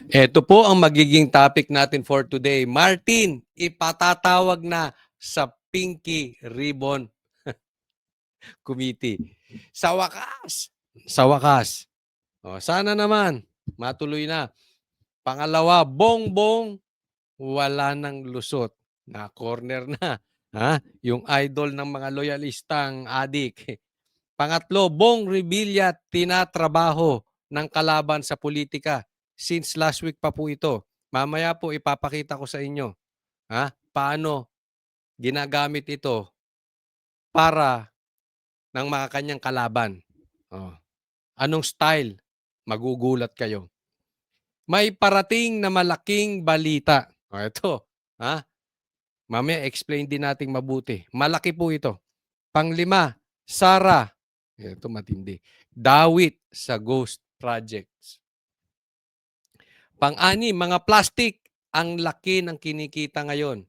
Ito po ang magiging topic natin for today. Martin, ipatatawag na sa Pinky Ribbon Committee. Sa wakas. Sa wakas. O, sana naman, matuloy na. Pangalawa, bongbong, wala nang lusot. Na corner na. Ha? Yung idol ng mga loyalistang adik. Pangatlo, Bong Revilla tinatrabaho ng kalaban sa politika. Since last week pa po ito. Mamaya po ipapakita ko sa inyo paano ginagamit ito para ng mga kanyang kalaban. Oh. Anong style? Magugulat kayo. May parating na malaking balita. Ito. Mamaya explain din nating mabuti. Malaki po ito. Panglima, Sara. Ito matindi. Dawit sa ghost projects. Pang-anim, mga plastic. Ang laki ng kinikita ngayon.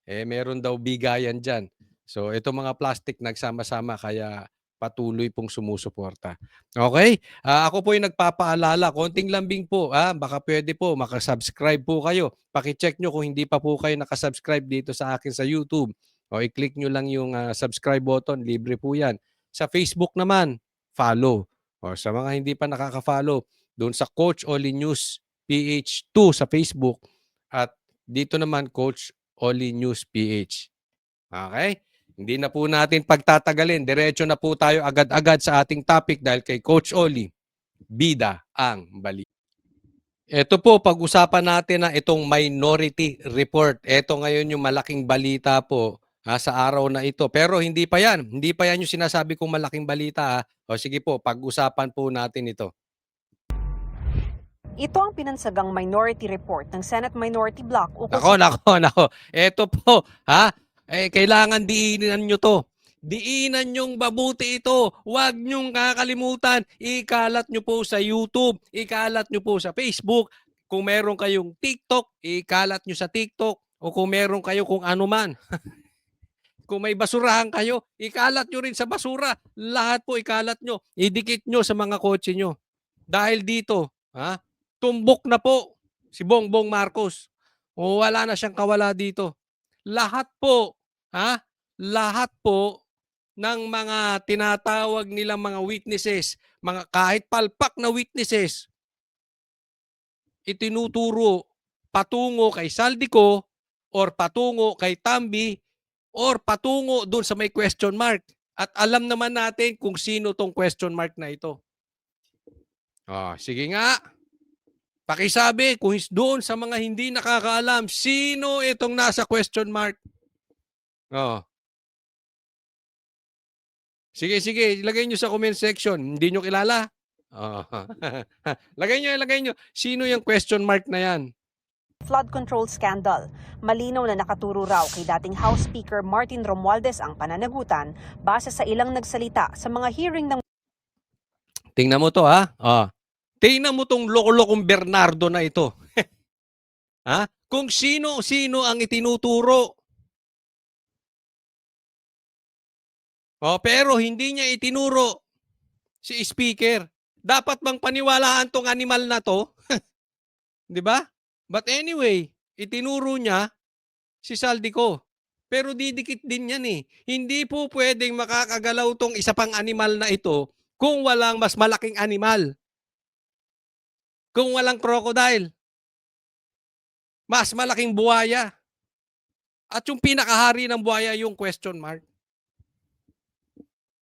Meron daw bigayan dyan. So, ito mga plastic nagsama-sama kaya patuloy pong sumusuporta. Okay? Ako po yung nagpapaalala. Konting lambing po. Baka pwede po. Makasubscribe po kayo. Pakicheck nyo kung hindi pa po kayo nakasubscribe dito sa akin sa YouTube. O i-click nyo lang yung subscribe button. Libre po yan. Sa Facebook naman, follow. O sa mga hindi pa nakaka-follow, doon sa Coach Oli News PH2 sa Facebook at dito naman Coach Oli News PH. Okay? Hindi na po natin pagtatagalin. Diretso na po tayo agad-agad sa ating topic dahil kay Coach Oli, bida ang balita. Ito po, pag-usapan natin na itong Minority Report. Ito ngayon yung malaking balita po sa araw na ito. Pero hindi pa yan. Hindi pa yan yung sinasabi kong malaking balita. O sige po, pag-usapan po natin ito. Ito ang pinansagang Minority Report ng Senate Minority Bloc ukol Nako. Ito po, kailangan diinan nyo to. Diinan nyong mabuti ito. Huwag nyong kakalimutan. Ikalat nyo po sa YouTube. Ikalat nyo po sa Facebook. Kung meron kayong TikTok, ikalat nyo sa TikTok. O kung meron kayo kung ano man. Kung may basurahan kayo, ikalat nyo rin sa basura. Lahat po ikalat nyo. Idikit nyo sa mga kotse nyo. Dahil dito, tumbok na po si Bongbong Marcos. O wala na siyang kawala dito. Lahat po, lahat po ng mga tinatawag nilang mga witnesses, mga kahit palpak na witnesses, itinuturo patungo kay Saldico or patungo kay Tambi or patungo doon sa may question mark. At alam naman natin kung sino tong question mark na ito. Sige nga. Pakisabi kung doon sa mga hindi nakakaalam, sino itong nasa question mark? Sige, ilagay nyo sa comment section. Hindi nyo kilala? Lagay nyo. Sino yung question mark na yan? flood control scandal. Malinaw na nakaturo raw kay dating House Speaker Martin Romualdez ang pananagutan base sa ilang nagsalita sa mga hearing ng Tingnan mo to Tingnan mo tong loko-lokong Bernardo na ito. Kung sino ang itinuturo. Pero hindi niya itinuro si Speaker. Dapat bang paniwalaan tong animal na to? 'Di ba? But anyway, itinuro niya si Saldico. Pero didikit din yan eh. Hindi po pwedeng makakagalaw tong isa pang animal na ito kung walang mas malaking animal. Kung walang crocodile. Mas malaking buhaya. At yung pinakahari ng buhaya yung question mark.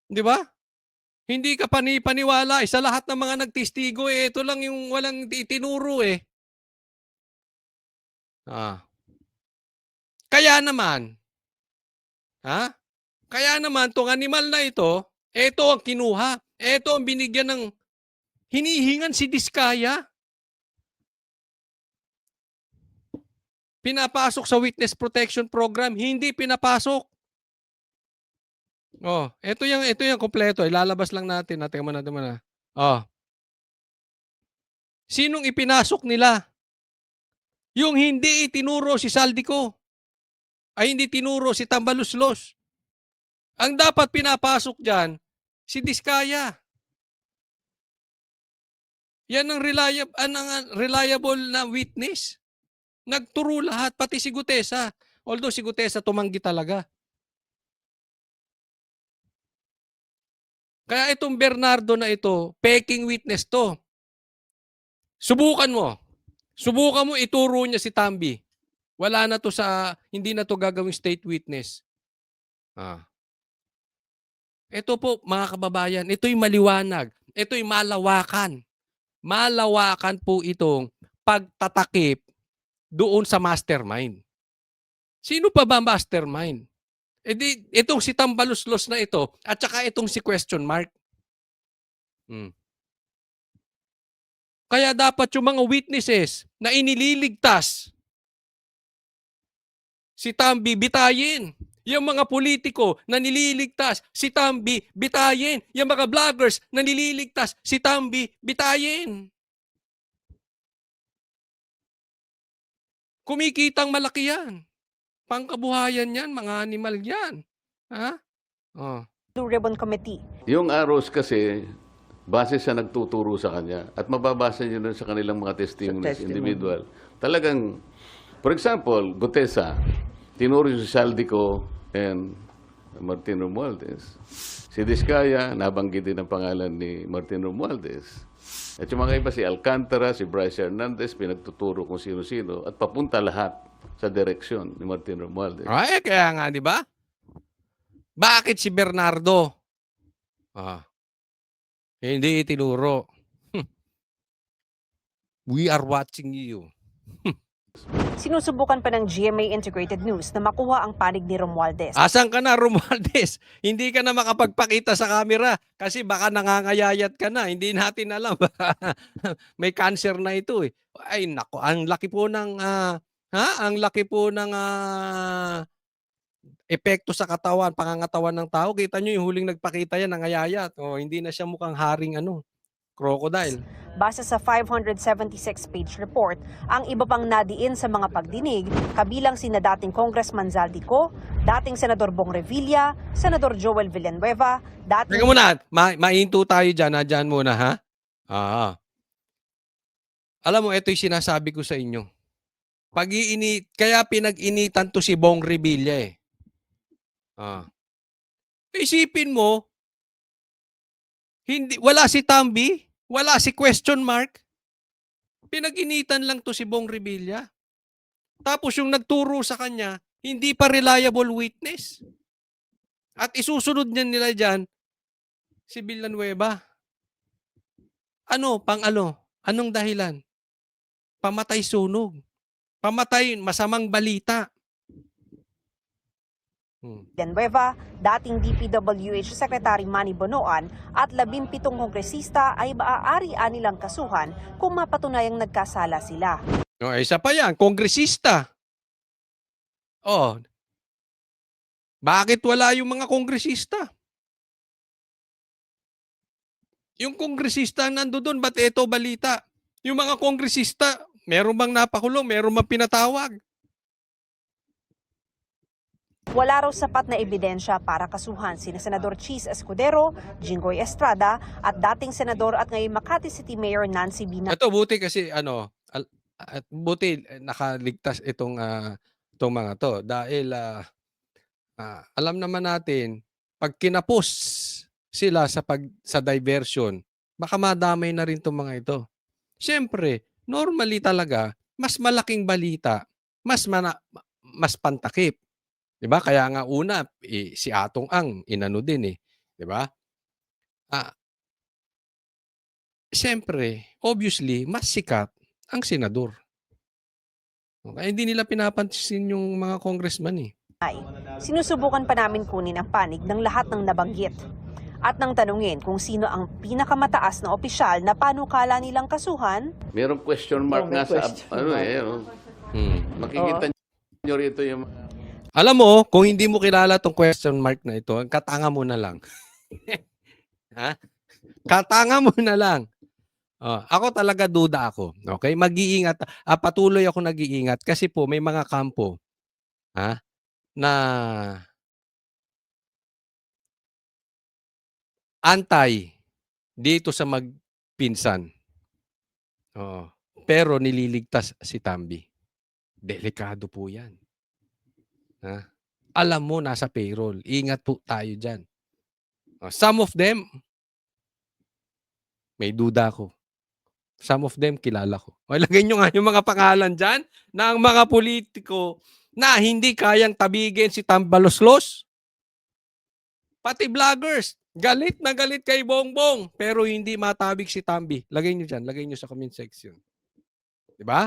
Di ba? Hindi ka paniwala. Sa lahat ng mga nagtestigo ito lang yung walang itinuro eh. Kaya naman, tong animal na ito ang kinuha. Ito ang binigyan ng hinihingan si Diskaya. Pinapasok sa witness protection program, hindi pinapasok. Ito yung kompleto. Ilalabas lang natin. Tingnan mo na. Sinong ipinasok nila? Yung hindi itinuro si Saldico. Ay hindi tinuro si Tambaluslos. Ang dapat pinapasok dyan, si Diskaya. Yan ang reliable na witness. Nagturo lahat, pati si Gutesa. Although si Gutesa tumanggi talaga. Kaya itong Bernardo na ito, peking witness to. Subukan mo. Subukan mo ituro niya si Tambi. Wala na to hindi na to gagawing state witness. Ito po, mga kababayan, ito'y maliwanag. Ito'y malawakan. Malawakan po itong pagtatakip doon sa mastermind. Sino pa ba mastermind? E di, itong si Tambaluslos na ito at saka itong si question mark. Kaya dapat yung mga witnesses na inililigtas si Tambi, bitayin. Yung mga politiko na nililigtas si Tambi, bitayin. Yung mga vloggers na nililigtas si Tambi, bitayin. Kumikitang malaki yan. Pangkabuhayan yan, mga animal yan. Ha? Oh. Blue Ribbon Committee. Yung arrows kasi, base sa nagtuturo sa kanya at mababasa niyo nun sa kanilang mga testimonies, individual. Talagang, for example, Gutesa, tinuro si Saldico and Martin Romualdez. Si Diskaya, nabanggit din ang pangalan ni Martin Romualdez. At yung mga iba, si Alcantara, si Bryce Hernandez, pinagtuturo kung sino-sino at papunta lahat sa direksyon ni Martin Romualdez. Ay, kaya nga, di ba? Bakit si Bernardo? Hindi itinuro. We are watching you. Sinusubukan pa ng GMA Integrated News na makuha ang panig ni Romualdez. Asan ka na, Romualdez? Hindi ka na makapagpakita sa camera kasi baka nangangayayat ka na. Hindi natin alam. May cancer na ito eh. Ay nako, ang laki po ng ang laki po ng epekto sa katawan, pangangatawan ng tao. Kita nyo yung huling nagpakita yan, nangayayat. Hindi na siya mukhang haring crocodile. Base sa 576-page report, ang iba pang nadiin sa mga pagdinig, kabilang sina dating Congressman Zaldico, dating Senador Bong Revilla, Senador Joel Villanueva, dating... Teka muna, mainto tayo dyan, dyan muna ha? Alam mo, ito yung sinasabi ko sa inyo. Kaya pinag-initan to si Bong Revilla eh. Isipin mo, wala si Tambi, wala si question mark. Pinag-initan lang to si Bong Revilla. Tapos yung nagturo sa kanya, hindi pa reliable witness. At isusunod niya nila dyan, si Villanueva. Anong dahilan? Pamatay sunog. Pamatay masamang balita. Villanueva, dating DPWH Secretary Manny Bonoan at 17 kongresista ay maaari nilang kasuhan kung mapatunayang nagkasala sila. Isa pa yan, kongresista. Bakit wala yung mga kongresista? Yung kongresista nandoon, ba't ito balita? Yung mga kongresista, meron bang napakulong? Meron bang pinatawag? Wala raw sapat na ebidensya para kasuhan sina Senador Chis Escudero, Jinggoy Estrada at dating Senador at ngayon Makati City Mayor Nancy Binay. Ito buti kasi buti nakaligtas itong mga to dahil alam naman natin pag kinapos sila sa diversion, baka madamay na rin itong mga ito. Siyempre, normally talaga mas malaking balita, mas pantakip. 'Di ba? Kaya nga una si Atong Ang inano din eh, 'di ba? Siyempre, obviously, mas sikat ang senador. Kaya hindi nila pinapansin yung mga congressman eh. Sinusubukan pa namin kunin ang panig ng lahat ng nabanggit. At nang tanungin kung sino ang pinakamataas na opisyal na panukala nilang kasuhan, Merong question mark nga sa makikita nyo rito yung... Alam mo, kung hindi mo kilala tong question mark na ito, katanga mo na lang. Ha? Katanga mo na lang. Ako talaga duda ako. Okay? Mag-iingat. Patuloy ako nag-iingat kasi po may mga kampo na anti dito sa magpinsan. Oo. Pero nililigtas si Tambi. Delikado po 'yan, ha. Alam mo nasa payroll, ingat po tayo diyan. Some of them, may duda ako. Some of them kilala ko. O ilagay niyo nga yung mga pangalan diyan ng mga pulitiko na hindi kayang tabigin si Tambaloslos. Pati vloggers, galit na galit kay Bongbong, pero hindi matabig si Tambi. Lagay niyo diyan, lagay niyo sa comment section. 'Di ba?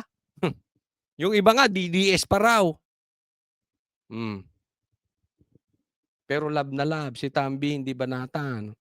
Yung iba nga DDS pa raw. Hmm. Pero love na love si Tambi, hindi banatan.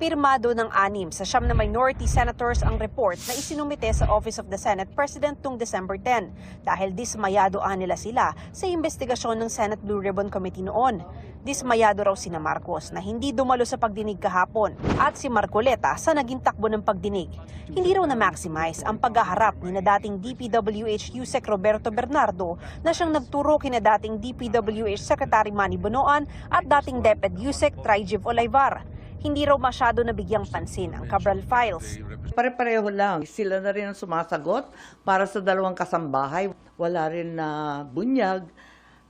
Pirmado ng 6 sa 9 na minority senators ang report na isinumite sa Office of the Senate President noong December 10 dahil dismayado nila sila sa investigasyon ng Senate Blue Ribbon Committee noon. Dismayado raw sina Marcos na hindi dumalo sa pagdinig kahapon at si Marcoleta sa naging takbo ng pagdinig. Hindi raw na-maximize ang paghaharap ni na dating DPWH Yusek Roberto Bernardo na siyang nagturo kina dating DPWH Secretary Manny Bonoan at dating DepEd Yusek Trijev Olaivar. Hindi raw masyado nabigyang pansin ang Cabral Files. Pare-pareho lang. Sila na rin ang sumasagot para sa dalawang kasambahay. Wala rin na bunyag.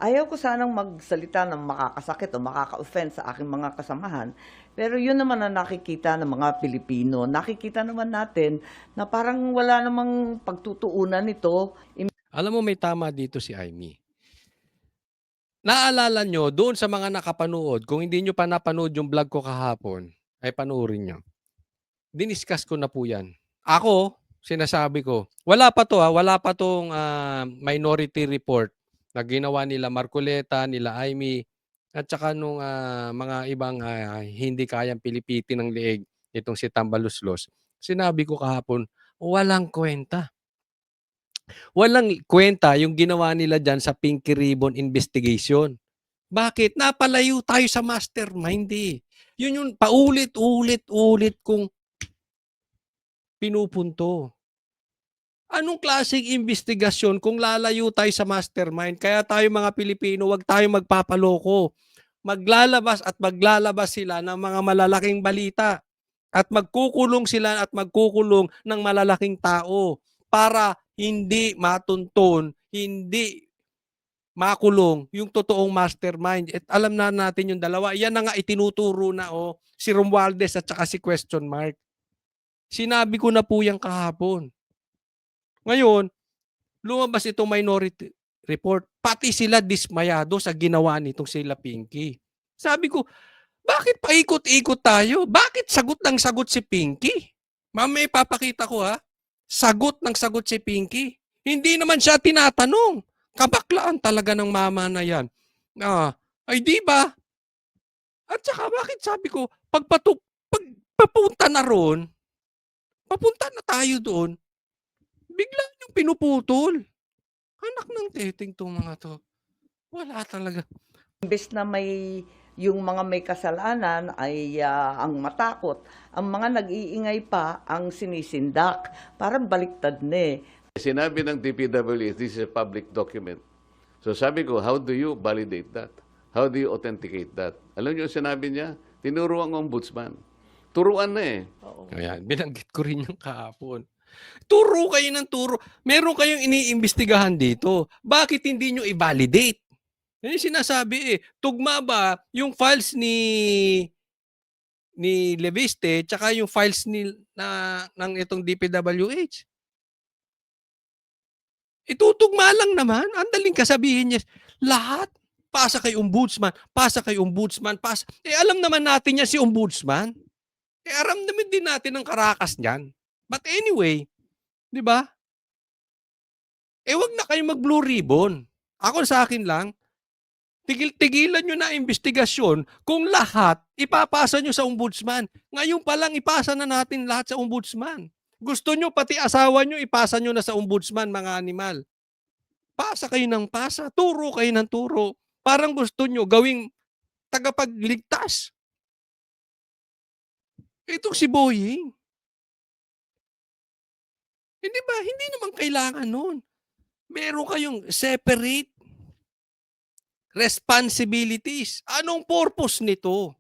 Ayaw ko sanang magsalita ng makakasakit o makaka-offend sa aking mga kasamahan. Pero yun naman ang nakikita ng mga Pilipino. Nakikita naman natin na parang wala namang pagtutuunan nito. Alam mo may tama dito si Aimee. Naalala nyo, doon sa mga nakapanood, kung hindi nyo pa napanood yung vlog ko kahapon, ay panoorin nyo. Diniscuss ko na po yan. Ako, sinasabi ko, wala pa to wala pa tong minority report na ginawa nila Marcoleta, nila Aimee, at saka nung mga ibang hindi kayang pilipitin ng leeg, itong si Tambaluslos. Sinabi ko kahapon, walang kwenta. Walang kwenta yung ginawa nila dyan sa Pinky Ribbon investigation. Bakit? Napalayo tayo sa mastermind eh. Yun yung paulit-ulit kung pinupunto. Anong klaseng investigasyon kung lalayo tayo sa mastermind? Kaya tayo mga Pilipino, wag tayo magpapaloko. Maglalabas at maglalabas sila ng mga malalaking balita. At magkukulong sila at magkukulong ng malalaking tao para hindi matunton, hindi makulong yung totoong mastermind. At alam na natin yung dalawa. Yan na nga itinuturo na si Romualdez at saka si question mark. Sinabi ko na po yan kahapon. Ngayon, lumabas itong minority report. Pati sila dismayado sa ginawa nitong sila Pinky. Sabi ko, bakit paikot-ikot tayo? Bakit sagot ng sagot si Pinky? Mamaya ipapakita ko sagot ng sagot si Pinky. Hindi naman siya tinatanong. Kabaklaan talaga ng mama na yan. Ay di ba? At saka bakit sabi ko, pag papunta na ron, papunta na tayo doon, bigla yung pinuputol. Anak ng teteng tong mga to. Wala talaga. Imbes na yung mga may kasalanan ay ang matakot, ang mga nag-iingay pa ang sinisindak. Parang baliktad na eh. Sinabi ng DPWH, this is a public document. So sabi ko, how do you validate that? How do you authenticate that? Alam niyo yung sinabi niya? Tinuro ang ombudsman. Turuan na eh. Ayan, binanggit ko rin yung kahapon. Turo kayo ng turo. Meron kayong iniimbestigahan dito. Bakit hindi nyo i-validate? Yan yung sinasabi eh. Tugma ba yung files ni Leviste tsaka yung files ng itong DPWH? Itutugma lang naman. Ang daling kasabihin niya. Lahat. Pasa kay ombudsman. Pasa kay ombudsman. Pasa. Alam naman natin niya si ombudsman. Aram naman din natin ang karakas niyan. But anyway, di ba? Wag na kayo mag-blue ribbon. Ako sa akin lang, tigil-tigilan nyo na investigasyon kung lahat ipapasa nyo sa ombudsman. Ngayon pa lang ipasa na natin lahat sa ombudsman. Gusto nyo pati asawa nyo ipasa nyo na sa ombudsman, mga animal. Pasa kayo ng pasa, turo kayo ng turo. Parang gusto nyo gawing tagapagligtas. Itong si Boying. Hindi ba? Hindi naman kailangan nun. Meron kayong separate responsibilities. Anong purpose nito?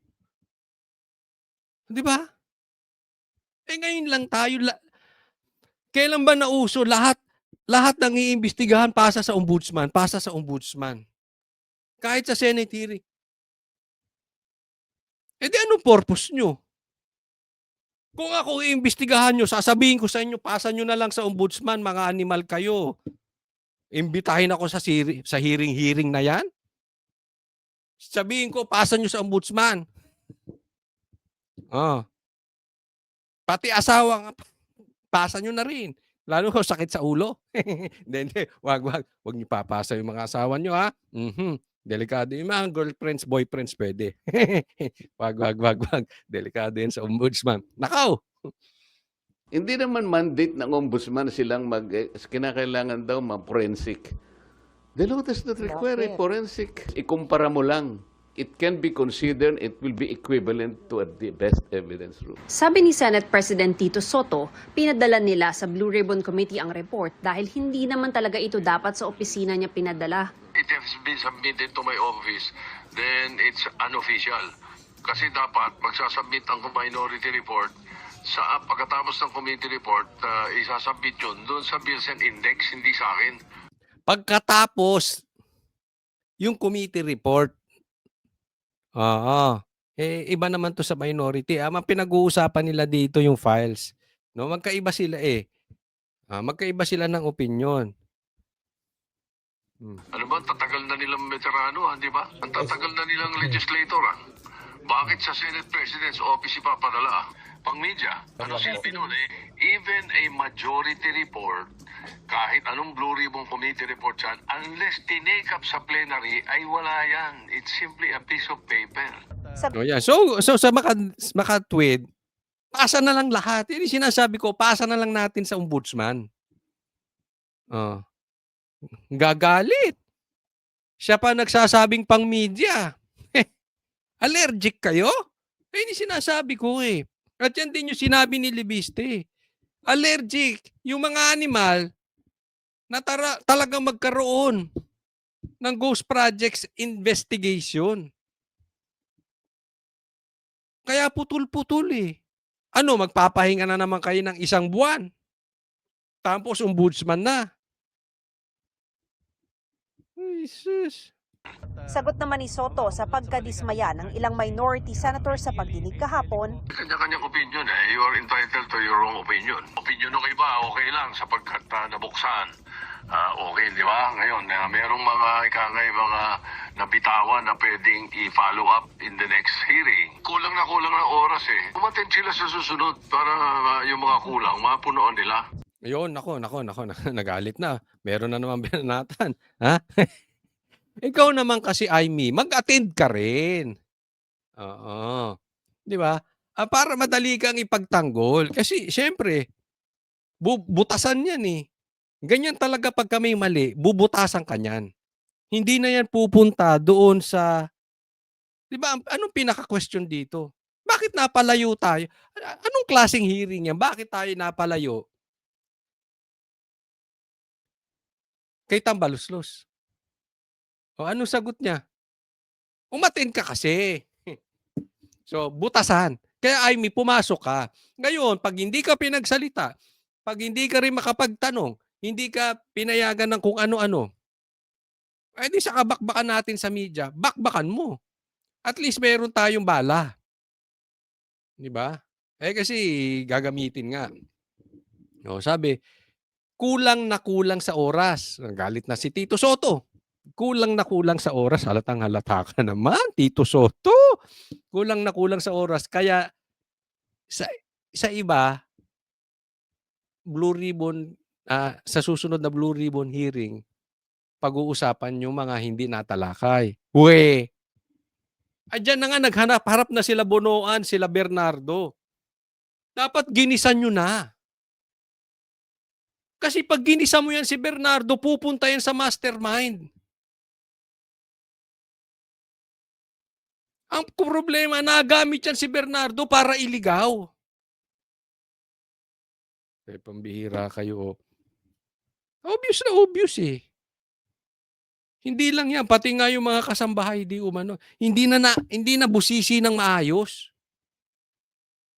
Di ba? Eh, ngayon lang tayo kailan ba nauso lahat ng iimbestigahan pasa sa ombudsman, pasa sa ombudsman. Kahit sa Senate hearing. Eh, di anong purpose niyo? Kung ako iimbestigahan niyo, sasabihin ko sa inyo, pasa niyo na lang sa ombudsman, mga animal kayo. Imbitahin ako sa hearing na 'yan? Sabihin ko, pasa niyo sa ombudsman. Oh, pati asawa nga, pasa niyo na rin. Lalo kung sakit sa ulo. Hindi. Wag niyo papasa yung mga asawa niyo, ha? Delikado yung mga girlfriends, boyfriends pwede. Wag. Delikado yan sa ombudsman. Nakaw! Hindi naman mandate ng ombudsman silang kinakailangan daw ma-forensic. The law does not require a Bakit? forensic. Ikumpara mo lang. It can be considered, it will be equivalent to the best evidence rule. Sabi ni Senate President Tito Soto, pinadala nila sa Blue Ribbon Committee ang report dahil hindi naman talaga ito dapat sa opisina niya pinadala. It has been submitted to my office, then it's unofficial. Kasi dapat magsasubmit ang minority report sa pagkatapos ng committee report, isasubmit yun doon sa Bills and Index, hindi sa akin. Pagkatapos, yung committee report, oo, eh, iba naman to sa minority. Ang pinag-uusapan nila dito yung files. No, magkaiba sila eh. Magkaiba sila ng opinion. Ano ba, tatagal na nilang veterano, di ba? Ang tatagal na nilang legislator, Bakit sa Senate President's Office ipapadala? Pang media, ano silbi nun even a majority report, kahit anong Blue Ribbon Committee report yan, unless tinake up sa plenary, ay wala yan. It's simply a piece of paper. No, yan. So sa makatwid, pasa na lang lahat. Yan yung sinasabi ko, pasa na lang natin sa ombudsman. Gagalit. Siya pa nagsasabing pang media. Allergic kayo? Hindi sinasabi ko eh. At yan din yung sinabi ni Libiste. Allergic. Yung mga animal na talagang magkaroon ng ghost projects investigation. Kaya putol-putol eh. Ano, magpapahinga na naman kayo ng 1 buwan. Tapos ombudsman na. Ay, sus. Sagot naman ni Soto sa pagkadismaya ng ilang minority senator sa pagdinig kahapon. Kanya-kanyang opinion You are entitled to your own opinion. Opinion ng iba, okay lang sapagkat nabuksan. Okay, di ba? Ngayon, merong mga mga nabitawan na pwedeng i-follow up in the next hearing. Kulang na oras Umaten sila sa susunod para yung mga kulang, mapunuan nila. Ayun, nako, nagalit na. Meron na naman binanatan. Ha? Ikaw naman kasi, Aimee, mag-attend ka rin. Oo. Di ba? Para madali kang ipagtanggol. Kasi, syempre, butasan yan eh. Ganyan talaga pag kami mali, bubutasan ka niyan. Hindi na yan pupunta doon sa, di ba, anong pinaka-question dito? Bakit napalayo tayo? Anong klaseng hearing yan? Bakit tayo napalayo? Kay Tambaluslos. O anong sagot niya? Umattend ka kasi. So, butasan. Kaya Aimee, pumasok ka. Ngayon, pag hindi ka pinagsalita, pag hindi ka rin makapagtanong, hindi ka pinayagan ng kung ano-ano, eh di sa kabakbakan natin sa media, bakbakan mo. At least meron tayong bala. Di ba? Eh kasi gagamitin nga. O, sabi, kulang na kulang sa oras. Galit na si Tito Soto. Kulang na kulang sa oras. Halatang halata ka naman, Tito Soto. Kulang na kulang sa oras. Kaya sa iba, Blue Ribbon, sa susunod na Blue Ribbon hearing, pag-uusapan yung mga hindi natalakay. Diyan na nga naghanap-harap na sila Bonoan, sila Bernardo. Dapat ginisan nyo na. Kasi pag ginisa mo yan si Bernardo, pupunta yan sa mastermind. Ang problema, nagamit yan si Bernardo para iligaw. Pambihira kayo. Obvious na obvious eh. Hindi lang yan, pati nga yung mga kasambahay di umano, hindi na busisi ng maayos.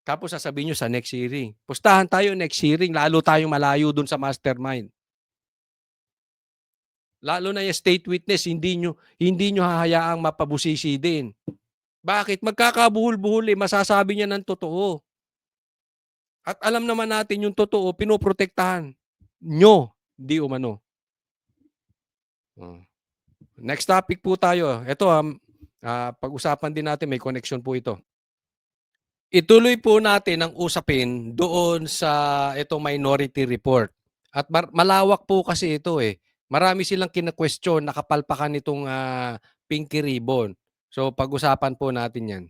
Tapos sasabihin niyo sa next hearing. Pustahan tayo next hearing, lalo tayong malayo dun sa mastermind. Lalo na yung state witness, hindi nyo hahayaang mapabusisi din. Bakit? Magkakabuhol-buhol eh, masasabi niya ng totoo. At alam naman natin yung totoo, pinoprotektahan nyo, di umano. Oh. Next topic po tayo. Ito, pag-usapan din natin, may connection po ito. Ituloy po natin ang usapin doon sa itong minority report. At malawak po kasi ito eh. Marami silang kina-question, nakapalpakan itong pinky ribbon. So pag-usapan po natin yan.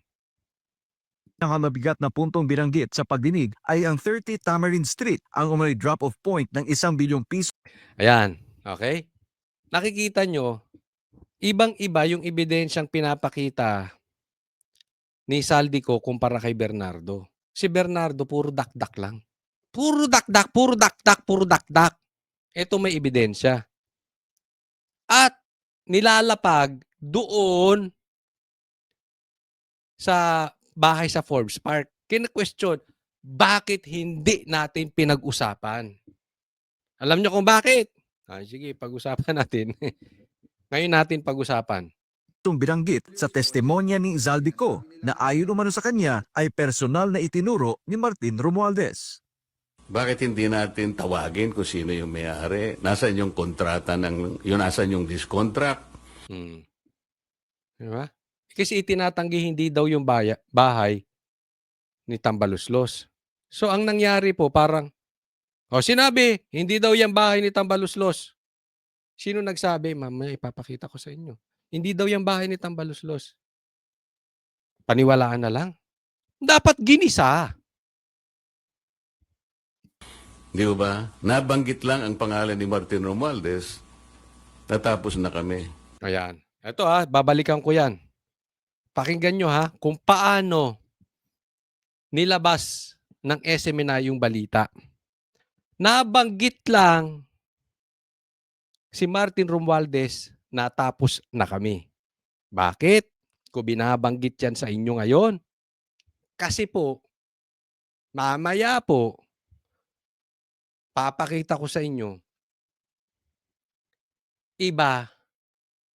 Ang mabigat na puntong binanggit sa pagdinig ay ang 30 Tamarind Street, ang umano'y drop-off point ng 1 bilyong piso. Ayan, okay? Nakikita nyo, ibang-iba yung ebidensyang pinapakita ni Saldico kumpara kay Bernardo. Si Bernardo, puro dakdak lang. Puro dakdak, puro dakdak, puro dakdak. Ito may ebidensya. At nilalapag doon sa bahay sa Forbes Park. Kina-question, bakit hindi natin pinag-usapan? Alam niyo kung bakit? Sige, pag-usapan natin. Ngayon natin pag-usapan. Itong binanggit sa testimonya ni Zaldico na ayon umano sa kanya ay personal na itinuro ni Martin Romualdez. Bakit hindi natin tawagin kung sino yung may-ari? Nasaan yung kontrata nasaan yung discontract? Diba? Kasi itinatanggi hindi daw yung bahay ni Tambaluslos. So ang nangyari po parang, sinabi, hindi daw yung bahay ni Tambaluslos. Sino nagsabi? Mamaya ipapakita ko sa inyo. Hindi daw yung bahay ni Tambaluslos. Paniwalaan na lang. Dapat ginisa. Di ba? Nabanggit lang ang pangalan ni Martin Romualdez, natapos na kami. Ayan. Ito babalikan ko yan. Pakinggan nyo kung paano nilabas ng SMNI yung balita. Nabanggit lang si Martin Romualdez, natapos na kami. Bakit? Kung binabanggit yan sa inyo ngayon. Kasi po, mamaya po, papakita ko sa inyo, iba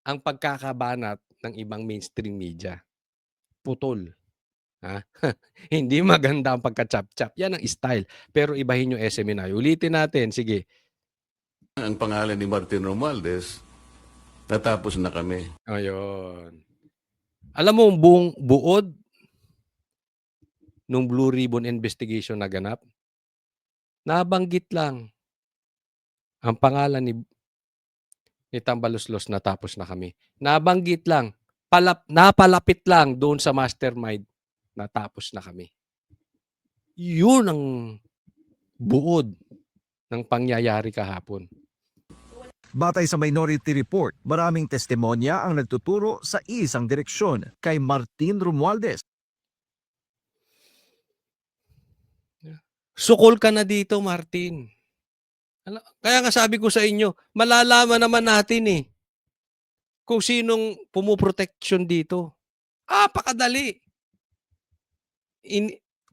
ang pagkakabanat ng ibang mainstream media. Putol. Hindi maganda ang pagka-chap-chap. Yan ang style. Pero ibahin yung SMNI. Ulitin natin. Sige. Ang pangalan ni Martin Romualdez, natapos na kami. Ayun. Alam mo, buong buod nung Blue Ribbon investigation na ganap, nabanggit lang ang pangalan ni Tambaluslos, natapos na kami. Nabanggit lang, napalapit lang doon sa mastermind, natapos na kami. Yun ang buod ng pangyayari kahapon. Batay sa minority report, maraming testimonya ang nagtuturo sa isang direksyon kay Martin Romualdez. Sukol ka na dito, Martin. Kaya nga sabi ko sa inyo, malalaman naman natin kung sinong pumuproteksyon dito. Pakadali.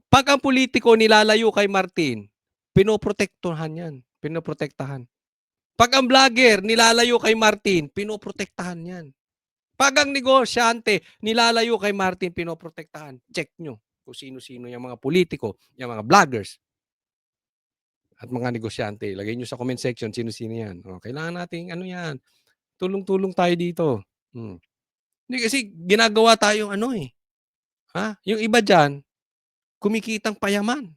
Pag ang politiko nilalayo kay Martin, pinoprotektahan yan. Pinoprotektahan. Pag ang vlogger nilalayo kay Martin, pinoprotektahan yan. Pag ang negosyante nilalayo kay Martin, pinoprotektahan. Check nyo kung sino-sino yung mga politiko, yung mga vloggers, at mga negosyante. Lagay nyo sa comment section sino-sino yan. Kailangan nating yan. Tulong-tulong tayo dito. Hindi kasi ginagawa tayong yung iba dyan, kumikitang payaman.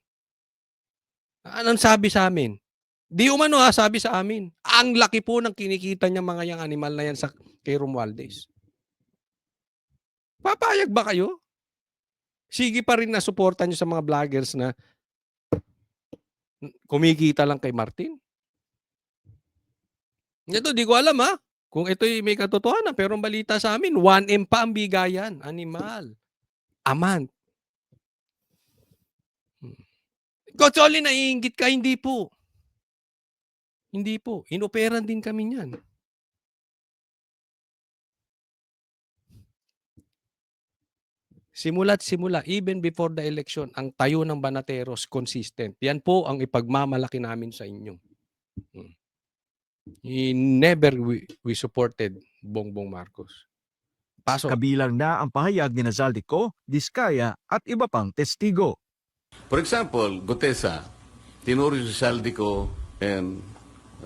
Anong sabi sa amin? Di umano sabi sa amin. Ang laki po ng kinikita niya mga yang animal na yan kay Romualdez. Papayag ba kayo? Sige pa rin na suporta niyo sa mga vloggers na kumikita lang kay Martin? Ito, di ko alam kung ito'y may katotohanan. Pero ang balita sa amin, 1M pa ang bigayan. Animal. Amant. Coach Oli, naiinggit ka? Hindi po. Hindi po. Inoperan din kami niyan. Simula't simula, even before the election, ang tayo ng Banateros consistent. Yan po ang ipagmamalaki namin sa inyo. Hmm. Never we supported Bongbong Marcos. Pasok. Kabilang na ang pahayag ni Zaldico, Diskaya at iba pang testigo. For example, Gutesa, tinuro si Saldico and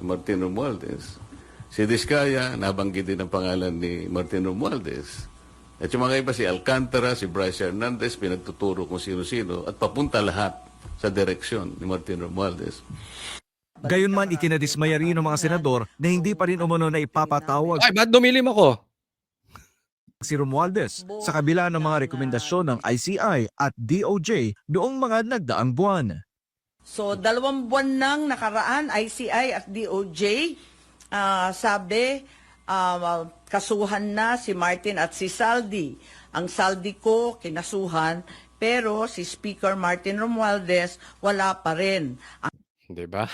Martin Romualdez. Si Diskaya, nabanggit din ang pangalan ni Martin Romualdez. At yung mga iba, si Alcantara, si Bryce Hernandez, pinagtuturo kung sino-sino at papunta lahat sa direksyon ni Martin Romualdez. Gayunman ikinadismaya rin ng mga senador na hindi pa rin umano na ipapatawag Ay, ba't dumilim ako? si Romualdez sa kabila ng mga rekomendasyon ng ICI at DOJ noong mga nagdaang buwan. So, 2 buwan nang nakaraan, ICI at DOJ, sabi, kasuhan na si Martin at si Saldi. Ang Saldi ko, kinasuhan, pero si Speaker Martin Romualdez, wala pa rin. Di ba?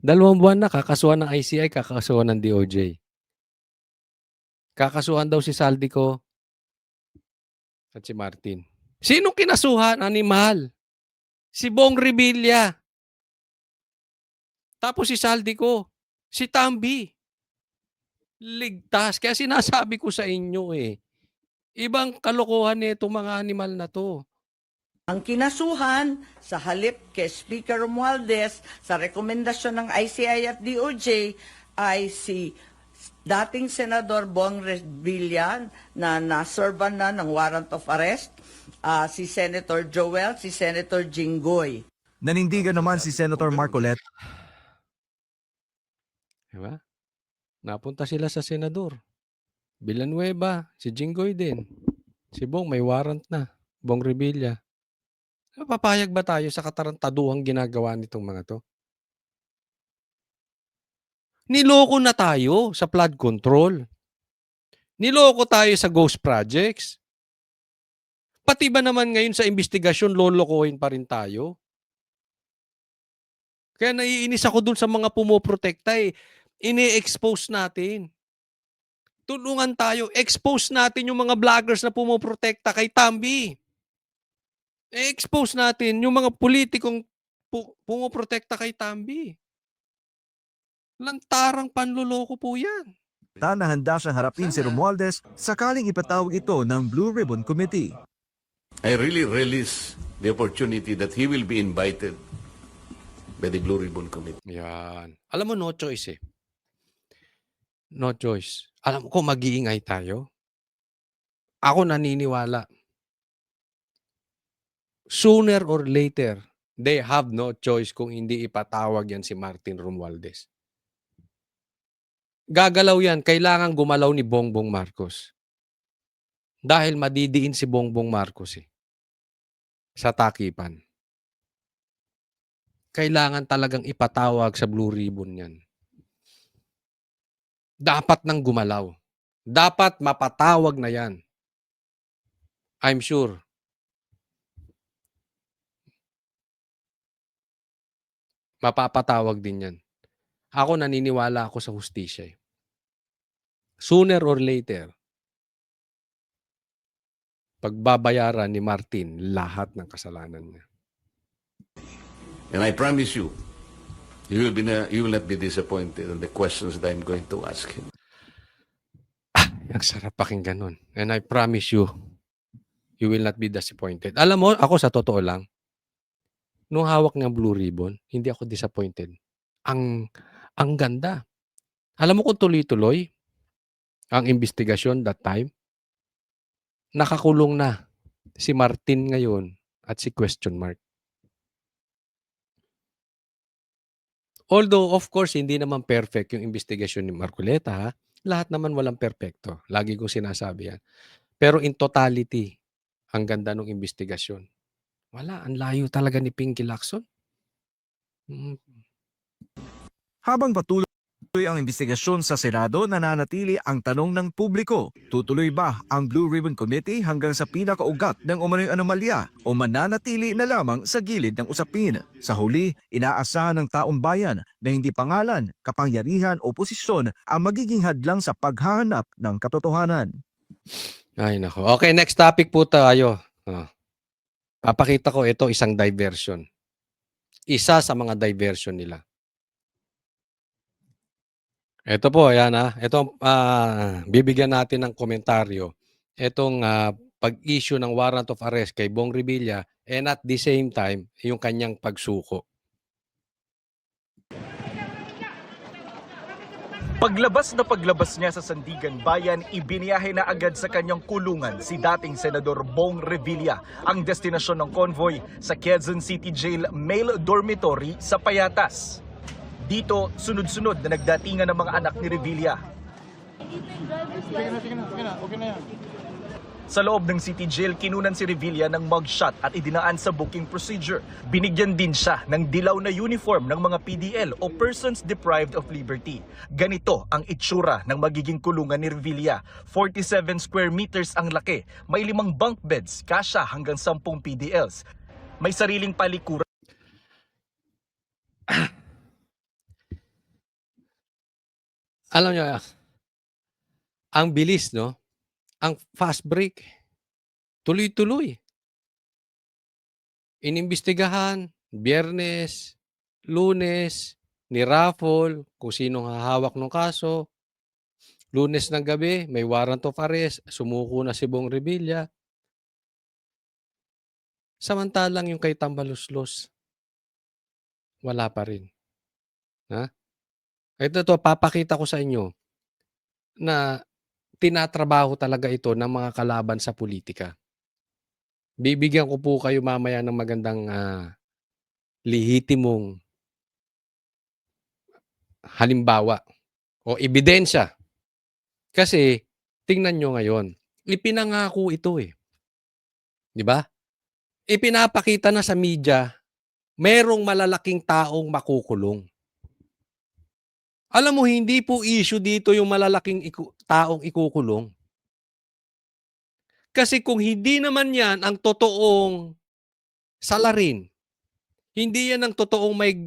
2 buwan na, kakasuhan ng ICI, kakasuhan ng DOJ. Kakasuhan daw si Saldico at si Martin. Sinong kinasuhan? Animal. Si Bong Revilla. Tapos si Saldico. Si Tambi. Ligtas. Kaya sinasabi ko sa inyo ibang kalokohan itong mga animal na to. Ang kinasuhan sa halip kay Speaker Romualdez sa rekomendasyon ng ICI at DOJ ay si dating Senador Bong Revilla na naserban na ng warrant of arrest, si Senator Joel, si Senator Jinggoy. Nanindigan naman si Senator Marcoleta Diba? Napunta sila sa senador. Villanueva, si Jinggoy din. Si Bong may warrant na. Bong Revilla. Papayag ba tayo sa katarantaduhang ginagawa nitong mga to? Niloko na tayo sa flood control. Niloko tayo sa ghost projects. Pati ba naman ngayon sa investigasyon, lolokohin pa rin tayo? Kaya naiinis ako dun sa mga pumoprotekta Ini-expose natin. Tulungan tayo. Expose natin yung mga vloggers na pumoprotekta kay Tambi. I-expose natin yung mga politikong pumoprotekta kay Tambi. Lantarang panluloko po yan. na handa siyang harapin si Romualdez sakaling ipatawag ito ng Blue Ribbon Committee. I really relish the opportunity that he will be invited by the Blue Ribbon Committee. Yan. Alam mo, no choice No choice. Alam ko, mag-iingay tayo. Ako naniniwala. Sooner or later, they have no choice kung hindi ipatawag yan si Martin Romualdez. Gagalaw yan. Kailangan gumalaw ni Bongbong Marcos. Dahil madidiin si Bongbong Marcos sa takipan. Kailangan talagang ipatawag sa Blue Ribbon yan. Dapat nang gumalaw. Dapat mapatawag na yan. I'm sure. Mapapatawag din yan. Ako naniniwala ako sa hustisya. Sooner or later, pagbabayaran ni Martin lahat ng kasalanan niya. And I promise you, you will not be disappointed in the questions that I'm going to ask him. Ang sarap pakinggan nun. And I promise you, you will not be disappointed. Alam mo, ako sa totoo lang, nung hawak ng Blue Ribbon, hindi ako disappointed. Ang ganda. Alam mo kung tuloy-tuloy ang investigasyon that time, nakakulong na si Martin ngayon at si question mark. Although, of course, hindi naman perfect yung investigasyon ni Marcoleta, ha? Lahat naman walang perfecto. Lagi kong sinasabi yan. Pero in totality, ang ganda ng investigasyon. Wala, ang layo talaga ni Pinky Lacson. Habang patuloy ang investigasyon sa Senado, nananatili ang tanong ng publiko. Tutuloy ba ang Blue Ribbon Committee hanggang sa pinakaugat ng umano'y anomalya o mananatili na lamang sa gilid ng usapin? Sa huli, inaasahan ng taong bayan na hindi pangalan, kapangyarihan o posisyon ang magiging hadlang sa paghahanap ng katotohanan. Ay, nako. Okay, next topic po tayo. Oh, papakita ko ito isang diversion. Isa sa mga diversion nila. Ito po, ayan Ito bibigyan natin ng komentaryo. Itong pag-issue ng warrant of arrest kay Bong Revilla and at the same time, yung kanyang pagsuko. Paglabas niya sa Sandigan Bayan, ibiniyahe na agad sa kanyang kulungan si dating Senador Bong Revilla. Ang destinasyon ng convoy sa Quezon City Jail Male Dormitory sa Payatas. Dito, sunod-sunod na nagdatingan ng mga anak ni Revilla. Sa loob ng City Jail, kinunan si Revilla ng mugshot at idinaan sa booking procedure. Binigyan din siya ng dilaw na uniform ng mga PDL o Persons Deprived of Liberty. Ganito ang itsura ng magiging kulungan ni Revilla. 47 square meters ang laki. May 5 bunk beds, kasya hanggang 10 PDLs. May sariling palikuran. Alam niyo, ang bilis, no? Ang fast break. Tuloy-tuloy. Inimbestigahan, Biyernes, Lunes, ni-raffle, kung sinong hahawak ng kaso. Lunes ng gabi, may warrant of arrest, sumuko na si Bong Revilla. Samantalang yung kay Tambaluslos, wala pa rin. Ito, papakita ko sa inyo na tinatrabaho talaga ito ng mga kalaban sa politika. Bibigyan ko po kayo mamaya ng magandang lehitimong halimbawa o ebidensya. Kasi tingnan nyo ngayon, ipinangako ito eh. Di ba? Ipinapakita na sa media, merong malalaking taong makukulong. Alam mo, hindi po issue dito yung malalaking taong ikukulong. Kasi kung hindi naman yan ang totoong salarin, hindi yan ang totoong may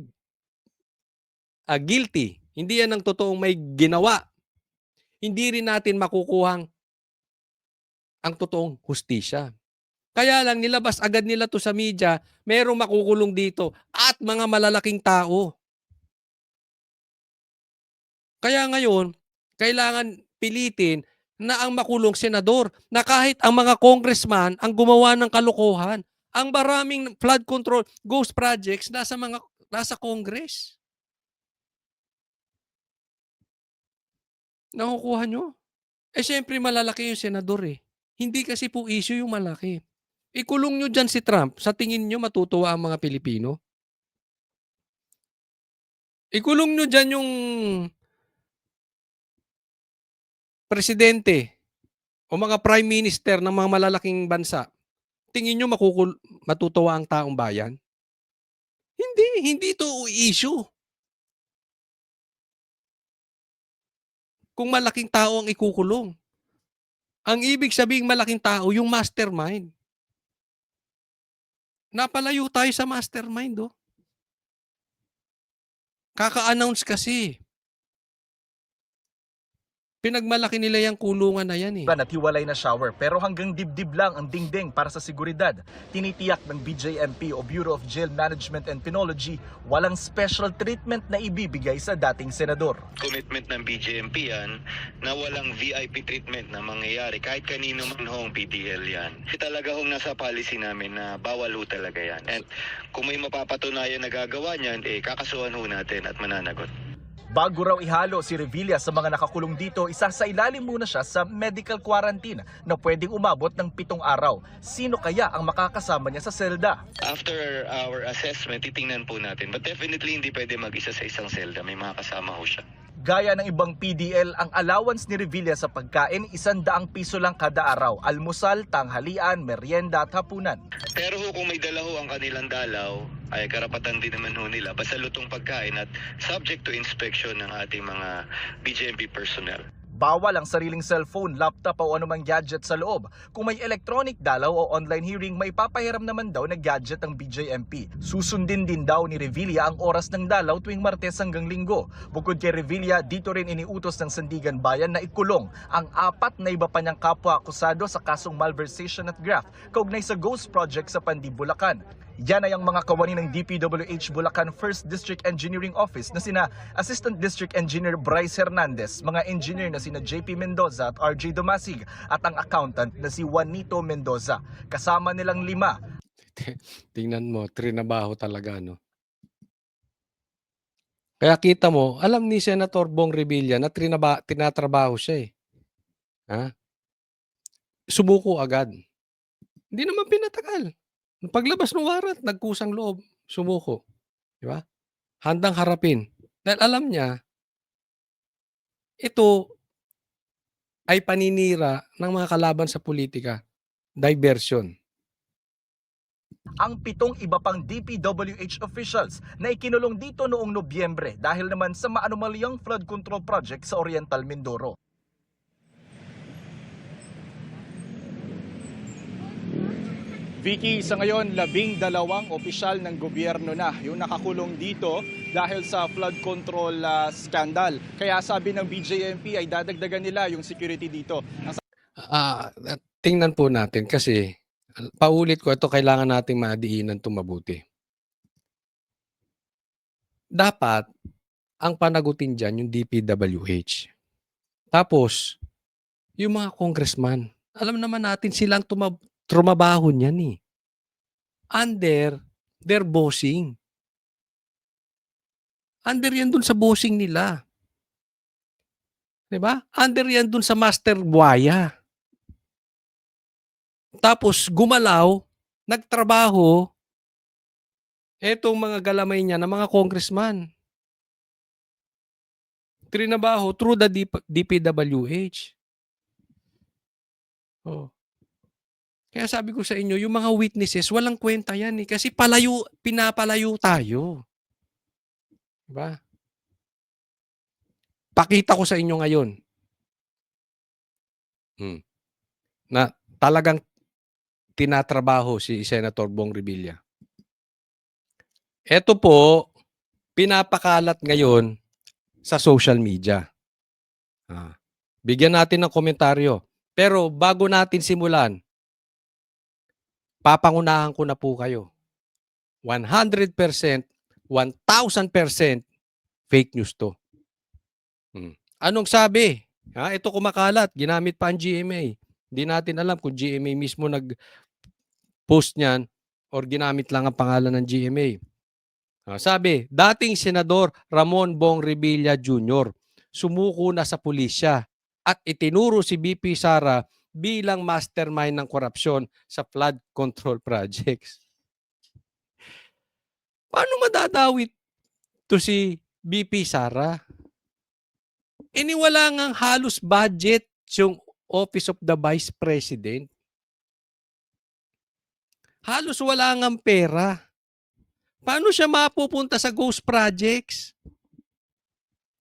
guilty, hindi yan ang totoong may ginawa, hindi rin natin makukuhang ang totoong hustisya. Kaya lang nilabas agad nila to sa media, merong makukulong dito at mga malalaking tao. Kaya ngayon, kailangan pilitin na ang makulong senador, na kahit ang mga congressman ang gumawa ng kalokohan, ang maraming flood control ghost projects nasa Congress. Nakukuha nyo? Siyempre malalaki yung senador eh. Hindi kasi po issue yung malaki. Ikulong nyo dyan si Trump, sa tingin nyo matutuwa ang mga Pilipino? Ikulong nyo dyan yung presidente o mga prime minister ng mga malalaking bansa. Tingin nyo matutuwa ang taong bayan? Hindi ito issue. Kung malaking tao ang ikukulong. Ang ibig sabihin malaking tao, yung mastermind. Napalayo tayo sa mastermind, oh. Kaka-announce kasi. Pinagmalaki nila yung kulungan na yan eh. At hiwalay na shower pero hanggang dibdib lang ang dingding para sa seguridad. Tinitiyak ng BJMP o Bureau of Jail Management and Penology walang special treatment na ibibigay sa dating senador. Commitment ng BJMP yan na walang VIP treatment na mangyayari kahit kanino man hong PDL yan. Talaga hong nasa policy namin na bawal ho talaga yan. And kung may mapapatunayan na gagawa niyan, kakasuhan ho natin at mananagot. Bago raw ihalo si Revilla sa mga nakakulong dito, isasailalim muna siya sa medical quarantine na pwedeng umabot ng 7 araw. Sino kaya ang makakasama niya sa selda? After our assessment, titingnan po natin. But definitely hindi pwede mag-isa sa isang selda. May mga kasama ho siya. Gaya ng ibang PDL, ang allowance ni Revilla sa pagkain, 100 piso lang kada araw. Almusal, tanghalian, merienda at hapunan. Pero ho, kung may dala ho ang kanilang dalaw, ay karapatan din naman ho nila. Basta lutong pagkain at subject to inspection ng ating mga BJMP personnel. Bawal ang sariling cellphone, laptop o anumang gadget sa loob. Kung may electronic dalaw o online hearing, may papahiram naman daw na gadget ang BJMP. Susundin din daw ni Revilla ang oras ng dalaw tuwing Martes hanggang Linggo. Bukod kay Revilla, dito rin iniutos ng Sandigan Bayan na ikulong ang 4 na iba pa niyang kapwa akusado sa kasong malversation at graft kaugnay sa Ghost Project sa Pandi, Bulacan. Yan ay ang mga kawani ng DPWH Bulacan 1st District Engineering Office na sina Assistant District Engineer Bryce Hernandez, mga engineer na sina JP Mendoza at RJ Domasig at ang accountant na si Juanito Mendoza. Kasama nilang 5 Tingnan mo, trinabaho talaga, no? Kaya kita mo, alam ni Senator Bong Revilla na tinatrabaho siya eh. Ha? Sumuko agad. Hindi naman pinatagal. Paglabas ng warrant, nagkusang loob, sumuko. Di ba? Handang harapin. Dahil alam niya, ito ay paninira ng mga kalaban sa politika. Diversion. ang 7 iba pang DPWH officials na ikinulong dito noong Nobyembre dahil naman sa maanumalyang flood control project sa Oriental Mindoro. Vicky, sa ngayon, 12 opisyal ng gobyerno na yung nakakulong dito dahil sa flood control scandal. Kaya sabi ng BJMP ay dadagdagan nila yung security dito. Tingnan po natin kasi paulit ko ito, kailangan nating madiinan itong mabuti. Dapat ang panagutin dyan yung DPWH. Tapos, yung mga congressman, alam naman natin silang trumabaho niyan eh. Under their bossing. Under yan dun sa bossing nila. Diba? Under yan dun sa master buaya. Tapos gumalaw, nagtrabaho, etong mga galamay niya na mga congressman. Trinabaho through the DPWH. Oh. Kaya sabi ko sa inyo, yung mga witnesses, walang kwenta yan eh. Kasi pinapalayo tayo. Diba? Pakita ko sa inyo ngayon na talagang tinatrabaho si Senator Bong Revilla. Ito po, pinapakalat ngayon sa social media. Bigyan natin ng komentaryo. Pero bago natin simulan, papangunahan ko na po kayo. 100%, 1,000% fake news to. Anong sabi? Ito kumakalat, ginamit pa ang GMA. Hindi natin alam kung GMA mismo nag-post niyan or ginamit lang ang pangalan ng GMA. Sabi, dating Senador Ramon Bong Revilla Jr. sumuko na sa pulisya at itinuro si BP Sara bilang mastermind ng korupsyon sa flood control projects. Paano madadawit to si BP Sara? Wala ngang halos budget yung Office of the Vice President. Halos wala ngang pera. Paano siya mapupunta sa ghost projects?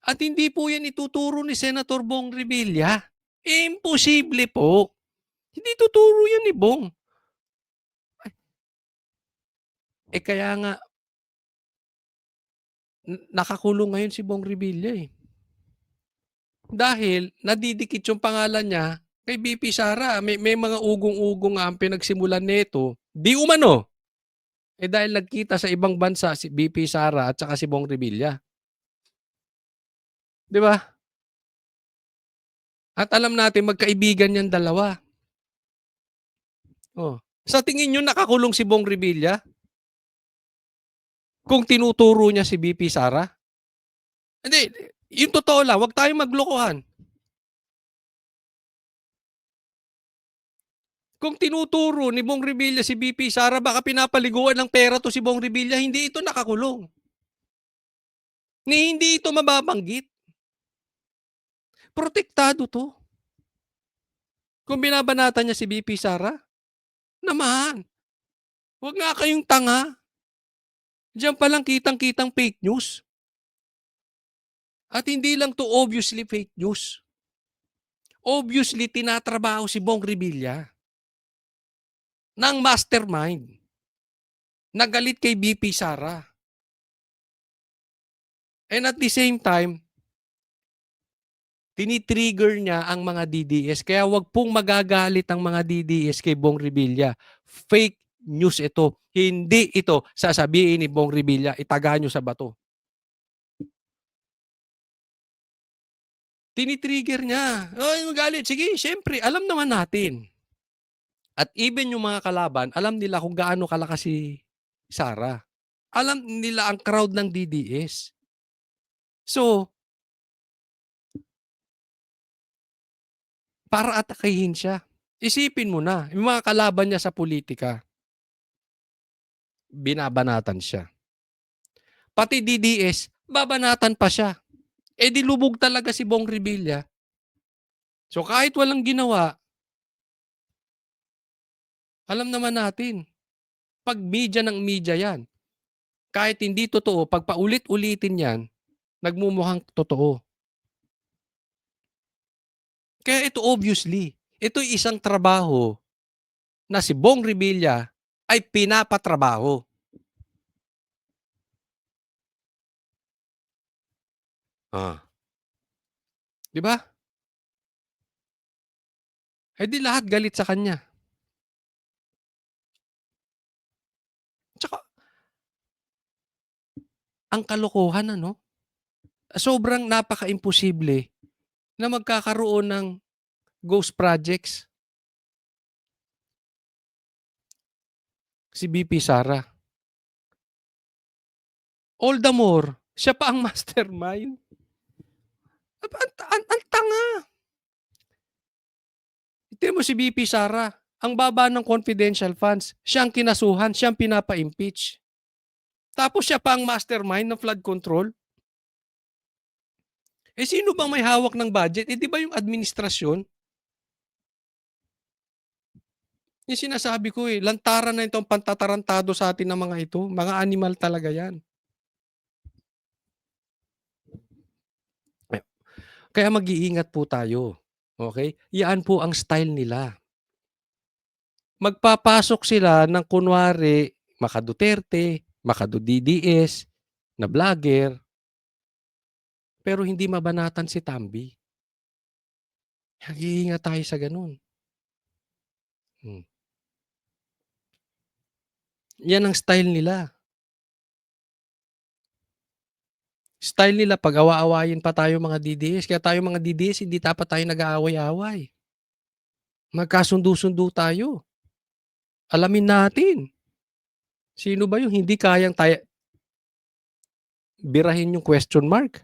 At hindi po yan ituturo ni Senator Bong Revilla. Imposible po. Hindi tuturo yan ni Bong. Kaya nga, nakakulong ngayon si Bong Revilla eh. Dahil nadidikit yung pangalan niya kay BP Sara. May mga ugong-ugong ang pinagsimulan nito. Di umano. Dahil nagkita sa ibang bansa si BP Sara at saka si Bong Revilla. Di ba? At alam natin magkaibigan yan dalawa. Sa tingin nyo nakakulong si Bong Revilla? Kung tinuturo niya si BP Sara? Hindi, yung totoo lang, wag tayong maglokohan. Kung tinuturo ni Bong Revilla si BP Sara, baka pinapaliguan ng pera to si Bong Revilla, hindi ito nakakulong. Hindi ito mababanggit. Protektado to. Kung binabanatan niya si BP Sara, naman. Huwag nga kayong tanga. Diyan palang kitang-kitang fake news. At hindi lang to obviously fake news. Obviously, tinatrabaho si Bong Revilla ng mastermind na galit kay BP Sara. And at the same time, tinitrigger niya ang mga DDS. Kaya wag pong magagalit ang mga DDS kay Bong Revilla. Fake news ito. Hindi ito sasabihin ni Bong Revilla, itaga nyo sa bato. Tinitrigger niya. Ay, magalit. Sige, syempre, alam naman natin. At even yung mga kalaban, alam nila kung gaano kalakas si Sara. Alam nila ang crowd ng DDS. So, para atakihin siya. Isipin mo na, yung mga kalaban niya sa politika, binabanatan siya. Pati DDS, babanatan pa siya. Eh di lubog talaga si Bong Revilla. So kahit walang ginawa, alam naman natin, pag media ng media yan, kahit hindi totoo, pag paulit-ulitin yan, nagmumukhang totoo. Kaya ito obviously, ito isang trabaho na si Bong Revilla ay pinapatrabaho. Di ba? Eh di lahat galit sa kanya. Tsaka, ang kalokohan ano? Sobrang napaka-imposible na magkakaroon ng ghost projects. Si BP Sara. All the more, siya pa ang mastermind. Ang tanga. Tingnan mo si BP Sara. Ang baba ng confidential funds. Siya ang kinasuhan. Siya ang pinapa-impeach. Tapos siya pa ang mastermind ng flood control. Eh sino bang may hawak ng budget? Eh di ba yung administrasyon? Yung sinasabi ko lantaran na itong pantatarantado sa atin ng mga ito. Mga animal talaga yan. Kaya mag-iingat po tayo. Okay? Yan po ang style nila. Magpapasok sila ng kunwari Maka Duterte, Maka DDS, na vlogger, pero hindi mabanatan si Tambi. Mag-iingat tayo sa ganun. Yan ang style nila. Style nila pag awa-awayin pa tayo mga DDS. Kaya tayo mga DDS, hindi dapat tayo nag-aaway-away. Magkasundo-sundo tayo. Alamin natin. Sino ba yung hindi kayang birahin yung question mark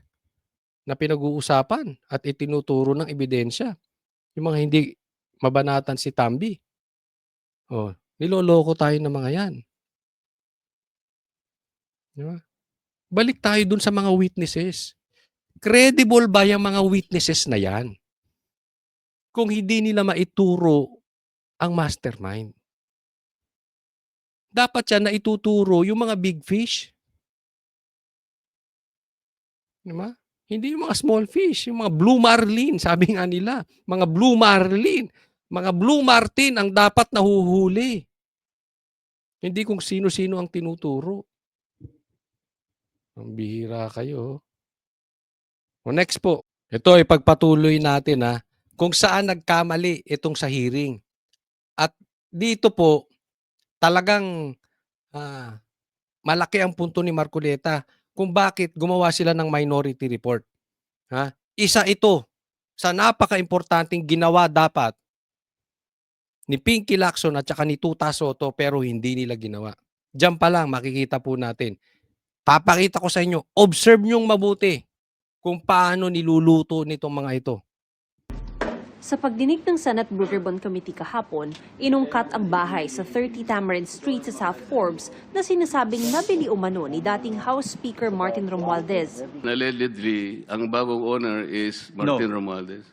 na pinag-uusapan at itinuturo ng ebidensya? Yung mga hindi mabanatan si Tambi. Niloloko tayo ng mga yan. Diba? Balik tayo dun sa mga witnesses. Credible ba yung mga witnesses na yan? Kung hindi nila maituro ang mastermind. Dapat yan na ituturo yung mga big fish. Diba? Hindi yung mga small fish, yung mga blue marlin, sabi nga nila. Mga blue marlin, mga blue martin ang dapat nahuhuli. Hindi kung sino-sino ang tinuturo. Ang bihira kayo. Next po. Ito ay pagpatuloy natin kung saan nagkamali itong sa hearing. At dito po, talagang malaki ang punto ni Marcoleta kung bakit gumawa sila ng minority report. Isa ito sa napaka-importanting ginawa dapat ni Pinky Lacson at saka ni Tuta Soto pero hindi nila ginawa. Diyan pa lang makikita po natin. Papakita ko sa inyo, observe nyong mabuti kung paano niluluto nitong mga ito. Sa pagdinig ng Senate Blue Ribbon Committee kahapon, inungkat ang bahay sa 30 Tamarind Street sa South Forbes na sinasabing nabili umano ni dating House Speaker Martin Romualdez. Allegedly, ang bagong owner is Martin Romualdez.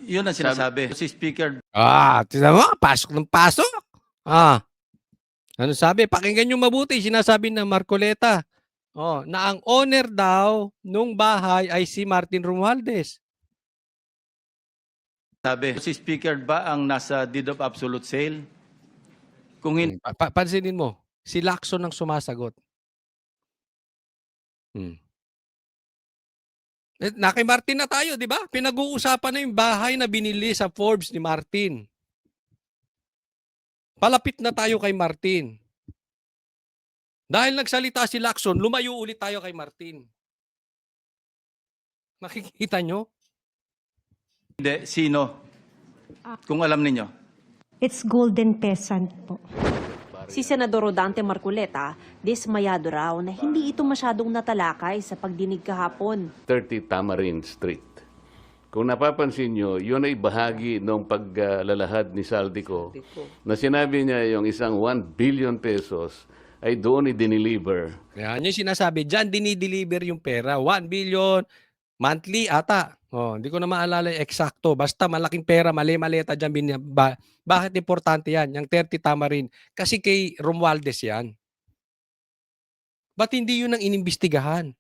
Yun ang sinasabi. Si Speaker Tignan mo, pasok ng pasok. Ano sabi? Pakinggan nyo mabuti. Sinasabi ng Marcoleta na ang owner daw nung bahay ay si Martin Romualdez. Sabi, si Speaker ba ang nasa deed of absolute sale? Kung hindi, Pansinin mo, si Lacson ang sumasagot. Hmm. Na kay Martin na tayo, di ba? Pinag-uusapan na yung bahay na binili sa Forbes ni Martin. Palapit na tayo kay Martin. Dahil nagsalita si Lacson, lumayo ulit tayo kay Martin. Nakikita nyo? sino? Kung alam ninyo. It's Golden Peasant po. Si Senador Rodante Marcoleta, dismayado raw na hindi ito masyadong natalakay sa pagdinig kahapon. 30 Tamarind Street. Kung napapansin nyo, yun ay bahagi ng paglalahad ni Saldico na sinabi niya yung isang 1 billion pesos ay doon i-deliver. Yan yung sinasabi. Diyan dinideliver yung pera. 1 billion monthly ata. Oh, hindi ko na maalala yung eksakto. Basta malaking pera, mali-maleta dyan. Bakit importante yan? Yung 30 Tamarind. Kasi kay Romualdez yan. Ba't hindi yun ang inimbestigahan?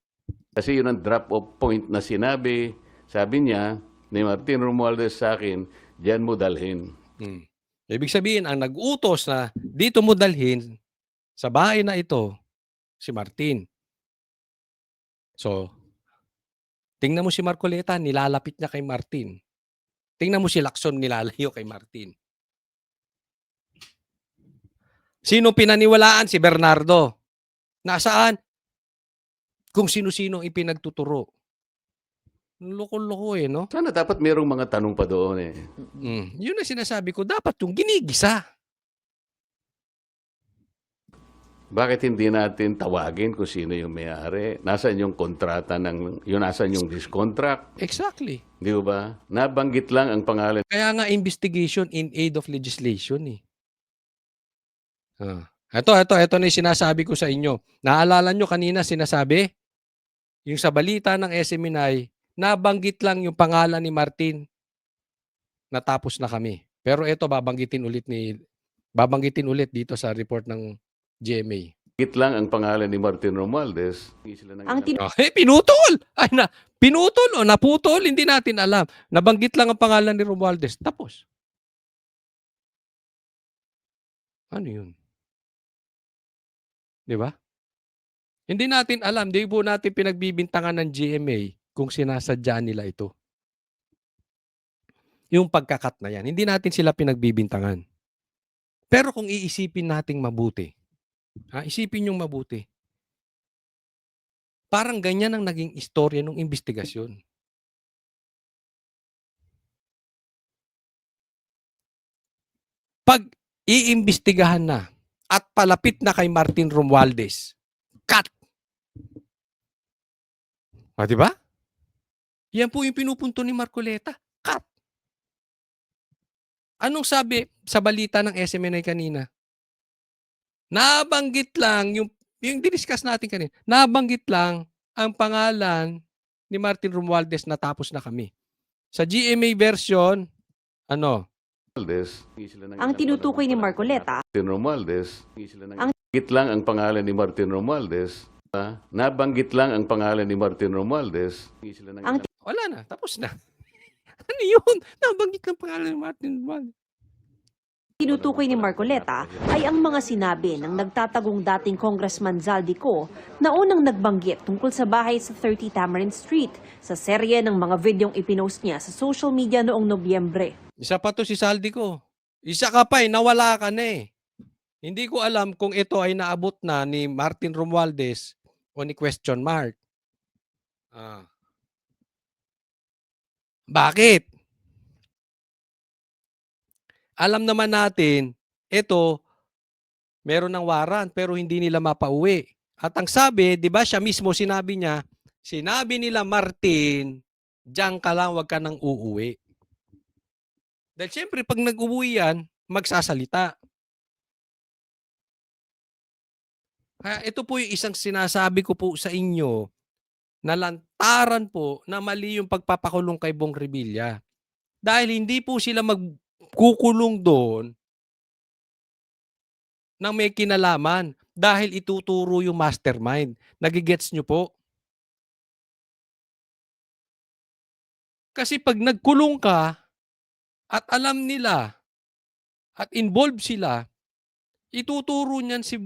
Kasi yun ang drop-off point na sinabi. Sabi niya ni Martin Romualdez sa akin, diyan mo dalhin. Ibig sabihin, ang nag-utos na dito mo dalhin sa bahay na ito, si Martin. So, tingnan mo si Marcoleta, nilalapit niya kay Martin. Tingnan mo si Lacson, nilalayo kay Martin. Sino pinaniwalaan? Si Bernardo. Nasaan? Kung sino-sino ipinagtuturo. Loko-loko no? Sana dapat mayroong mga tanong pa doon eh. Yun ang sinasabi ko, dapat yung ginigisa. Bakit hindi natin tawagin kung sino yung may-ari? Nasaan yung kontrata nasaan yung discontract? Exactly. Di ba? Nabanggit lang ang pangalan. Kaya nga investigation in aid of legislation eh. Ito na yung sinasabi ko sa inyo. Naalala nyo kanina sinasabi? Yung sa balita ng SMNI, nabanggit lang yung pangalan ni Martin. Natapos na kami. Pero ito babanggitin ulit dito sa report ng GMA. Nabanggit lang ang pangalan ni Martin Romualdez. Ang Pinutol! Pinutol o naputol, hindi natin alam. Nabanggit lang ang pangalan ni Romualdez. Tapos. Ano yun? Di ba? Hindi natin alam. Di po natin pinagbibintangan ng GMA kung sinasadya nila ito. Yung pagkakat na yan. Hindi natin sila pinagbibintangan. Pero kung iisipin nating mabuti, isipin yung mabuti, parang ganyan ang naging istorya ng investigasyon. Pag iimbestigahan na at palapit na kay Martin Romualdez, cut! Di ba? Yan po yung pinupunto ni Marcoleta. Cut! Anong sabi sa balita ng SMNI kanina? Nabanggit lang, yung diniscuss natin kanina, nabanggit lang ang pangalan ni Martin Romualdez na tapos na kami. Sa GMA version, Ang tinutukoy ni Marcoleta, Martin Romualdez. Nabanggit lang ang pangalan ni Martin Romualdez. Nabanggit lang ang pangalan ni Martin Romualdez. wala na, tapos na. Ano yun? Nabanggit lang pangalan ni Martin Romualdez. tinutukoy ni Marcoleta ay ang mga sinabi ng nagtatagong dating Congressman Zaldico na unang nagbanggit tungkol sa bahay sa 30 Tamarind Street sa serye ng mga videong ipinost niya sa social media noong Nobyembre. Isa pa to si Saldico. Isa ka pa nawala ka na eh. Hindi ko alam kung ito ay naabot na ni Martin Romualdez o ni question mark. Bakit? Alam naman natin, ito, meron ng warrant pero hindi nila mapauwi. At ang sabi, di ba siya mismo sinabi nila Martin, diyan ka lang, wag ka nang uuwi. Dahil siyempre pag nag-uwi yan, magsasalita. Kaya ito po yung isang sinasabi ko po sa inyo na lantaran po na mali yung pagpapakulong kay Bong Revilla. Dahil hindi po sila magkukulong doon nang may kinalaman dahil ituturo yung mastermind. Nagigets nyo po? Kasi pag nagkulong ka, at alam nila at involved sila, ituturo niyan si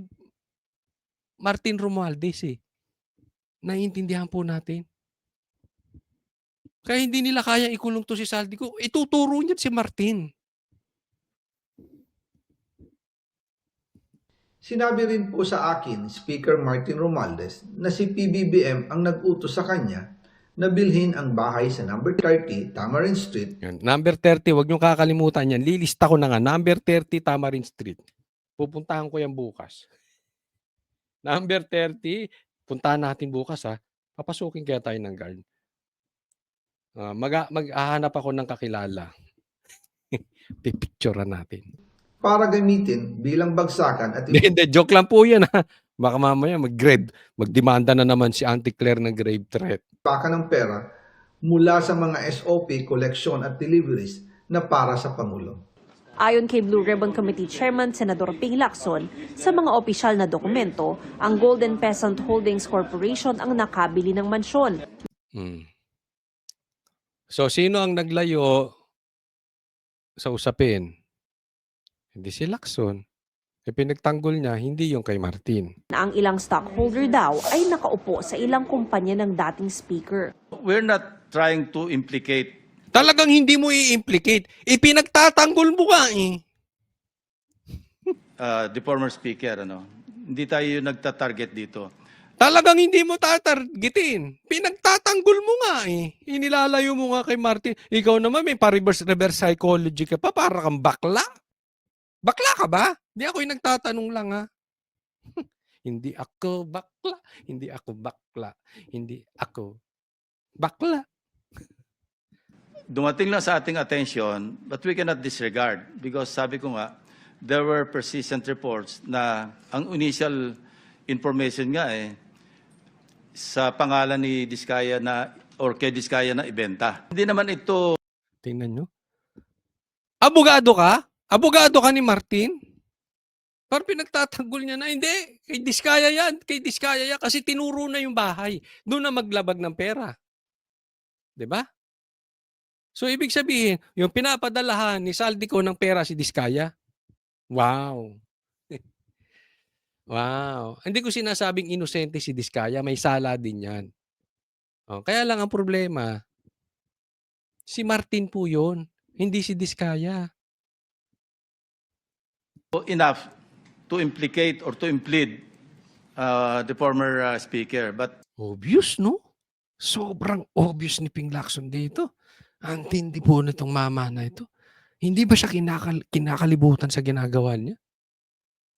Martin Romualdez eh. Naiintindihan po natin. Kaya hindi nila kaya ikulong to si Saldico. Ituturo niyan si Martin. Sinabi rin po sa akin, Speaker Martin Romualdez, na si PBBM ang nag-utos sa kanya na bilhin ang bahay sa number 30 Tamarind Street. Yan. Number 30, huwag niyong kakalimutan yan. Lilista ko na nga. Number 30 Tamarind Street. Pupuntahan ko yan bukas. Number 30, puntahan natin bukas ha. Papasukin kaya tayo ng guard. Mag-ahanap ako ng kakilala. Pipicturean natin. Para gamitin bilang bagsakan at Hindi, joke lang po yan ha. Baka mamaya magdemanda na naman si Auntie Claire ng grave threat. ibaka ng pera mula sa mga SOP, collection at deliveries na para sa Pangulo. Ayon kay Blue Ribbon Committee Chairman Senador Ping Lacson, sa mga opisyal na dokumento, ang Golden Peasant Holdings Corporation ang nakabili ng mansyon. So, sino ang naglayo sa usapin? Hindi si Lacson. Pinagtanggol niya, hindi yung kay Martin. Na ang ilang stockholder daw ay nakaupo sa ilang kumpanya ng dating speaker. We're not trying to implicate. Talagang hindi mo i-implicate. Ipinagtatanggol mo nga eh. The former speaker, hindi tayo nagta-target dito. Talagang hindi mo tatargetin. Pinagtatanggol mo nga eh. Inilalayo mo nga kay Martin. Ikaw naman may reverse psychology ka pa. Para kang bakla. Bakla ka ba? Hindi ako yung nagtatanong lang ha. Hindi ako bakla. Hindi ako bakla. Hindi ako bakla. Dumating lang sa ating attention, but we cannot disregard because sabi ko nga, there were persistent reports na ang initial information nga sa pangalan ni Diskaya na or kay Diskaya na ibenta. Hindi naman ito. Tingnan nyo. Abogado ka? Abogado ka ni Martin? Parang pinagtatanggol niya na, hindi, kay Diskaya yan, kasi tinuro na yung bahay. Doon na maglabag ng pera. 'Di ba? So, ibig sabihin, yung pinapadalahan ni Saldico ng pera si Diskaya. Wow. Wow. Hindi ko sinasabing inosente si Diskaya, may sala din yan. Kaya lang ang problema, si Martin po yun, hindi si Diskaya. Enough to implicate or to implead the former speaker. But Obvious, no? Sobrang obvious ni Ping Lacson dito. Ang tindi po nitong mama na ito. Hindi ba siya kinakalibutan sa ginagawa niya?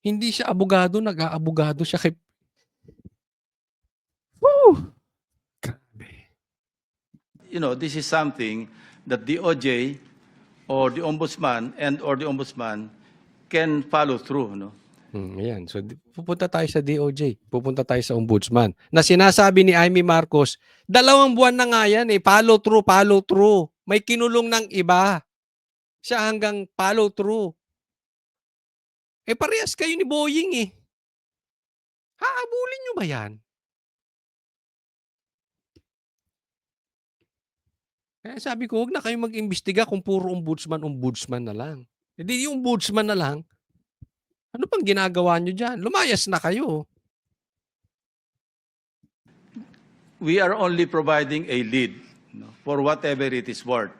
Hindi siya abogado, nag-aabogado siya kay... Woo! Grabe. this is something that the OJ or the ombudsman or the ombudsman can follow through, Ayan. So, pupunta tayo sa DOJ. Pupunta tayo sa ombudsman. Na sinasabi ni Amy Marcos, 2 buwan na nga yan eh. Follow through. May kinulong ng iba. Siya hanggang follow through. Parehas kayo ni Boying eh. Haabulin nyo ba yan? Kaya sabi ko, huwag na kayo mag-imbestiga kung puro ombudsman na lang. Hindi yung ombudsman na lang. Ano pang ginagawa nyo dyan? Lumayas na kayo. We are only providing a lead for whatever it is worth.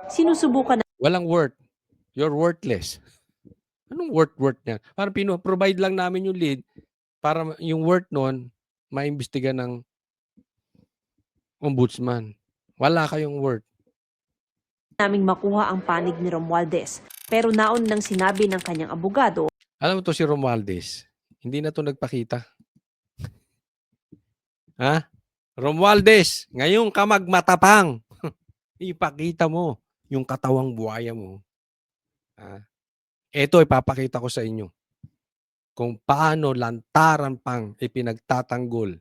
Sinusubukan Walang worth. You're worthless. Anong worth niya? Parang provide lang namin yung lead para yung worth nun, maimbestiga ng ombudsman. Wala kayong worth. naming makuha ang panig ni Romualdez. Pero naon nang sinabi ng kanyang abogado, Alam mo to si Romualdez, hindi na to nagpakita. Ha? Romualdez, ngayon ka magmatapang. Ipakita mo yung katawang buhaya mo. Ha? Ito ipapakita ko sa inyo kung paano lantaran pang ipinagtatanggol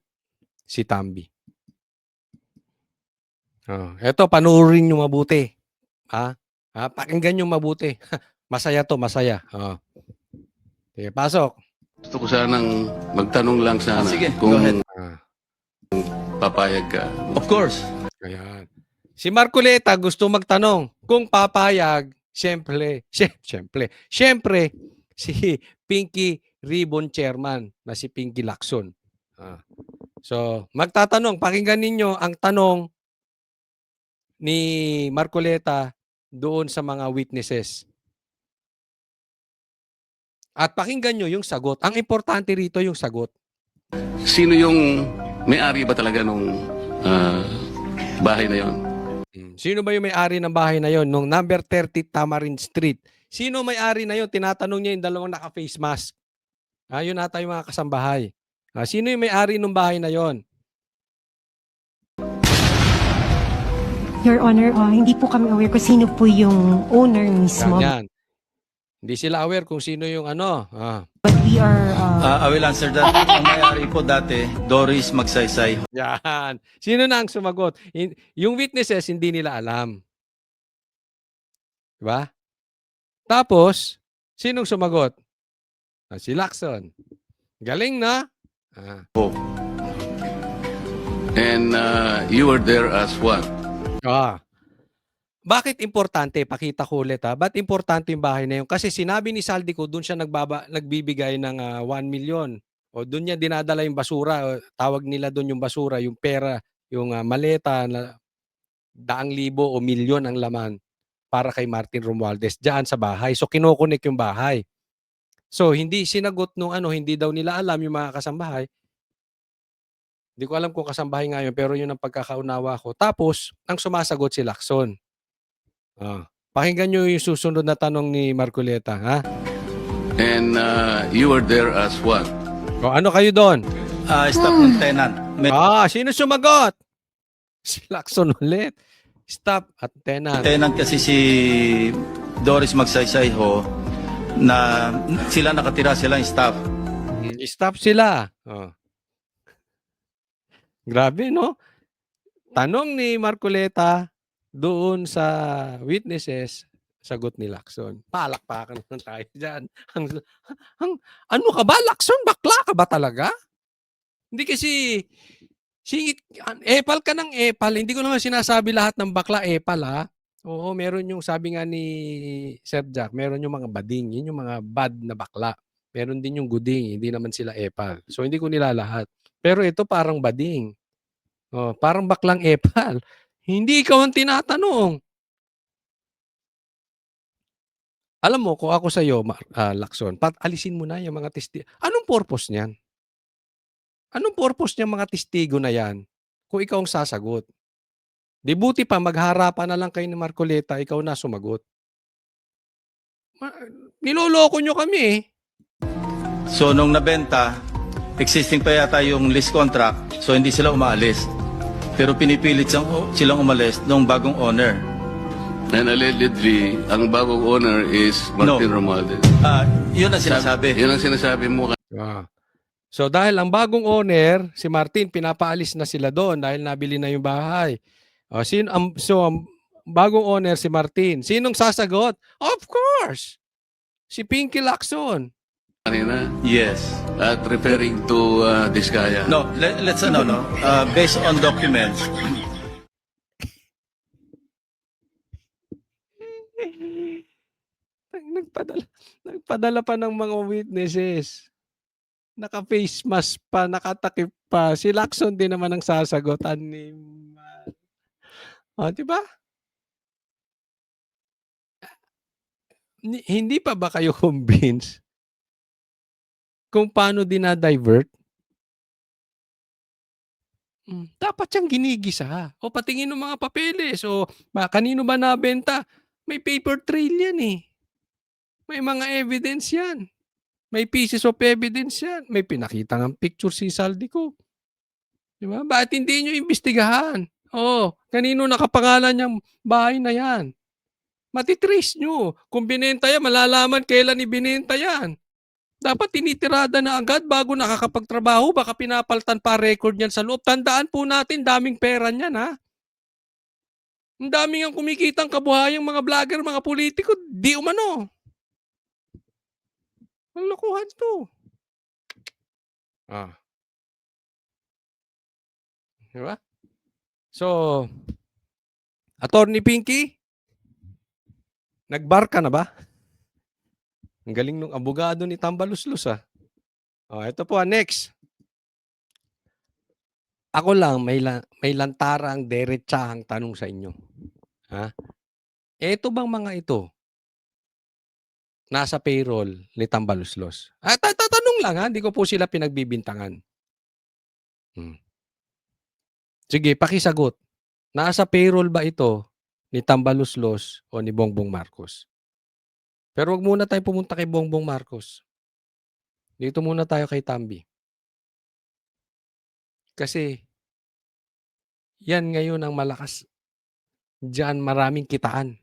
si Tambi. Ito, panuorin nyo mabuti. Pakinggan nyo mabuti. Masaya to, masaya. Sige, pasok. Gusto ko sanang magtanong lang sana Sige, kung go ahead. papayag ka. Of course. Ayan. Si Marcoleta gusto magtanong kung papayag siyempre si Pinky Ribbon Chairman na si Pinky Lacson. So, magtatanong, pakinggan ninyo ang tanong ni Marcoleta doon sa mga witnesses. At pakinggan nyo yung sagot. Ang importante rito yung sagot. Sino yung may-ari ba talaga nung bahay na yon? Sino ba yung may-ari ng bahay na yon nung number 30 Tamarind Street? Sino may-ari na yon? Tinatanong niya yung dalawang naka-face mask. Yun ata yung mga kasambahay. Sino yung may-ari ng bahay na yon? Your Honor, hindi po kami aware kung sino po yung owner mismo. Yan. Hindi sila aware kung sino yung ano. But we are... I will answer that. Ang may-ari po dati, Doris Magsaysay. Yan. Sino na ang sumagot? Yung witnesses, hindi nila alam. Diba? Tapos, sinong sumagot? Si Lacson. Galing na. And you were there as what? Bakit importante? Pakita ko ulit Ba't importante yung bahay na yun? Kasi sinabi ni Saldico, doon siya nagbibigay ng 1 million. O doon niya dinadala yung basura. Tawag nila doon yung basura, yung pera, yung maleta na 100,000 o milyon ang laman para kay Martin Romualdez diyan sa bahay. So kinokonek yung bahay. So hindi sinagot nung hindi daw nila alam yung mga kasambahay. Hindi ko alam kung kasambahay nga yun, pero yun ang pagkakaunawa ko. Tapos, ang sumasagot si Lacson. Pakinggan nyo yung susunod na tanong ni Marcoleta, And you were there as what? O ano kayo doon? Staff ng tenant. Sino sumagot? Si Lacson ulit. Staff at tenant. Tenant kasi si Doris Magsaysay ho, na sila nakatira, sila yung staff. Staff sila. Grabe, no? Tanong ni Marcoleta doon sa witnesses, sagot ni Lacson. Palakpakan naman tayo dyan. Ano ka ba, Lacson? Bakla ka ba talaga? Hindi kasi, epal ka ng epal. Hindi ko naman sinasabi lahat ng bakla epal, Oo, meron yung sabi nga ni Sir Jack, meron yung mga bading. Yun yung mga bad na bakla. Meron din yung guding. Hindi naman sila epal. So, hindi ko nila lahat. Pero ito parang bading. Parang baklang epal. Hindi ikaw ang tinatanong. Alam mo, kung ako sa'yo, Lacson, alisin mo na yung mga testigo. Anong purpose niyan? Anong purpose niyan mga testigo na yan? Kung ikaw ang sasagot. Di buti pa, magharapan na lang kayo ni Marcoleta, ikaw na sumagot. Niloloko nyo kami So nung nabenta, existing pa yata yung lease contract, so hindi sila umaalis. Pero pinipilit silang umalis nung bagong owner. And allegedly, ang bagong owner is Martin Romualdez. Yun ang sinasabi. Yun ang sinasabi mo. So dahil ang bagong owner, si Martin, pinapaalis na sila doon dahil nabili na yung bahay. Ang bagong owner si Martin. Sinong sasagot? Of course! Si Pinky Lacson. Yes. At referring to Diskaya. No, let's based on documents. Nagpadala pa ng mga witnesses. Naka-face mask pa, nakatakip pa. Si Lacson din naman ang sasagotan ni di ba? Hindi pa ba kayo convinced kung paano dinadivert? Dapat siyang ginigisa. O patingin ng mga papeles. O kanino ba nabenta? May paper trail yan May mga evidence yan. May pieces of evidence yan. May pinakita ng picture si Saldico. Diba? Bakit hindi nyo imbestigahan? Kanino nakapangalan niyang bahay na yan? Matitrace nyo. Kung binenta yan, malalaman kailan ibinenta yan. Dapat tinitirada na agad bago nakakapagtrabaho. Baka pinapaltan pa record niyan sa loob. Tandaan po natin, daming pera niyan, Ang daming ang kumikitang kabuhayang mga vlogger, mga politiko. Di umano. Ang lokohan to. Diba? So, Attorney Pinky, Nagbar ka na ba? Ang galing nung abogado ni Tambaluslos, ah. Oh, ito po, next. Ako lang may lantarang diretsahang tanong sa inyo. Ha? Eto bang mga ito nasa payroll ni Tambaluslos? Tatanong lang, ha, hindi ko po sila pinagbibintangan. Sige, pakisagot. Nasa payroll ba ito ni Tambaluslos o ni Bongbong Marcos? Pero wag muna tayo pumunta kay Bongbong Marcos. Dito muna tayo kay Tambi. Kasi yan ngayon ang malakas. Diyan maraming kitaan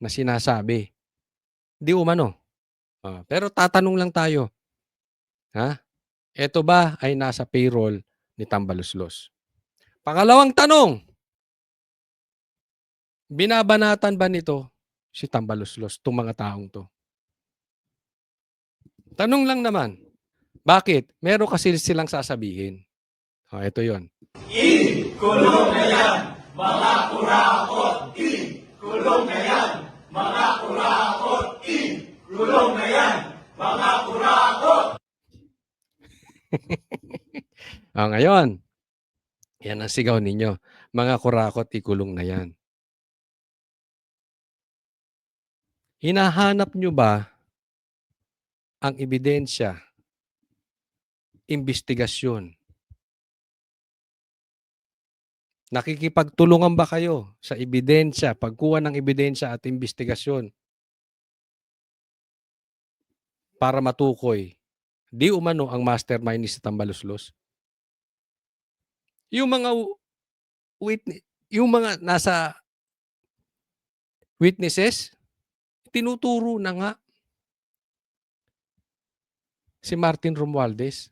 na sinasabi. Di umano. Pero tatanong lang tayo. Ha? Ito ba ay nasa payroll ni Tambaluslos? Pangalawang tanong. Binabanatan ba nito si Tambaluslos, itong mga taong to? Tanong lang naman. Bakit? Meron kasi silang sasabihin. Ito yon. Kulong na yan, mga kurakot! Kulong na yan, mga kurakot! Kulong na yan, mga kurakot! Ngayon, yan ang sigaw ninyo. Mga kurakot, ikulong na yan. Hinahanap nyo ba ang ebidensya, imbestigasyon? Nakikipagtulungan ba kayo sa ebidensya, pagkuha ng ebidensya at imbestigasyon para matukoy di umano ang mastermind ni si Tambaluslos? Yung mga nasa witnesses, tinuturo na nga si Martin Romualdez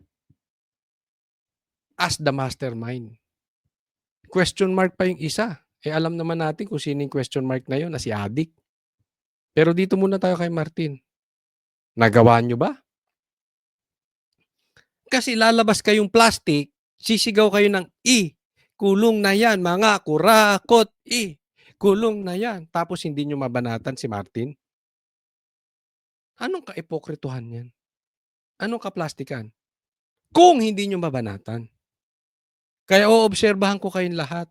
as the mastermind. Question mark pa yung isa. Alam naman natin kung sino yung question mark na yun, na si Adik. Pero dito muna tayo kay Martin. Nagawa nyo ba? Kasi lalabas kayong plastic, sisigaw kayo ng kulong na yan, mga kurakot, kulong na yan. Tapos hindi nyo mabanatan si Martin. Anong kaipokrituhan yan? Anong kaplastikan? Kung hindi nyo mabanatan. Kaya oobserbahan ko kayong lahat.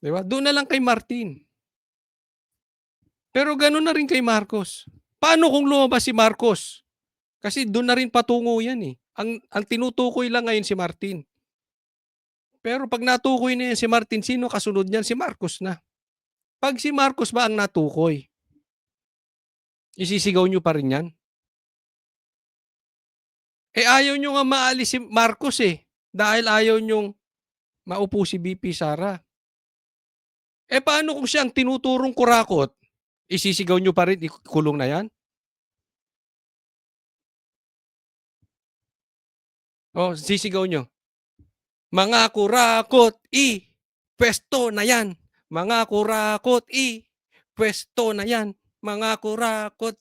Diba? Doon na lang kay Martin. Pero gano'n na rin kay Marcos. Paano kung lumabas si Marcos? Kasi doon na rin patungo yan eh. Ang tinutukoy lang ngayon si Martin. Pero pag natukoy na yan si Martin, sino kasunod niyan? Si Marcos na. Pag si Marcos ba ang natukoy, isisigaw nyo pa rin yan? Ayaw nyo nga maalis si Marcos eh. Dahil ayaw nyong maupo si BP Sara. Paano kung siya ang tinuturong kurakot? Isisigaw nyo pa rin, ikulong na yan? Sisigaw nyo. Mga kurakot, pwesto na yan. Mga kurakot, pwesto na yan. Mga kurakot,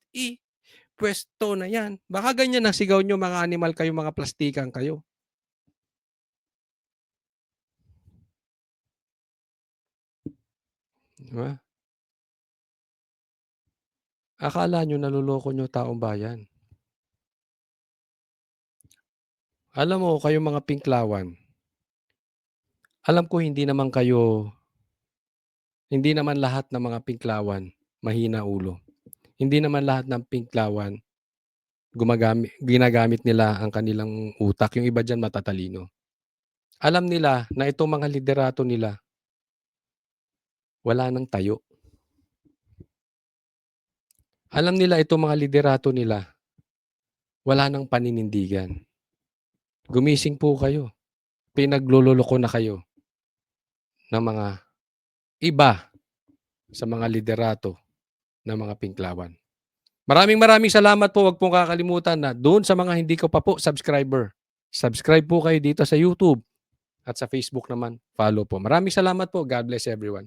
pwesto na yan. Baka ganyan ang sigaw nyo, mga animal kayo, mga plastikan kayo. Diba? Akala nyo naluloko nyo taong bayan. Alam mo, kayo mga pinklawan, alam ko hindi naman lahat ng mga pinklawan mahina ulo. Hindi naman lahat ng pinklawan ginagamit nila ang kanilang utak. Yung iba dyan matatalino. Alam nila na itong mga liderato nila, wala nang tayo. Alam nila itong mga liderato nila, wala nang paninindigan. Gumising po kayo. Pinagluloloko na kayo ng mga iba sa mga liderato ng mga pinklawan. Maraming salamat po. Huwag pong kakalimutan na doon sa mga hindi ko pa po subscriber. Subscribe po kayo dito sa YouTube at sa Facebook naman. Follow po. Maraming salamat po. God bless everyone.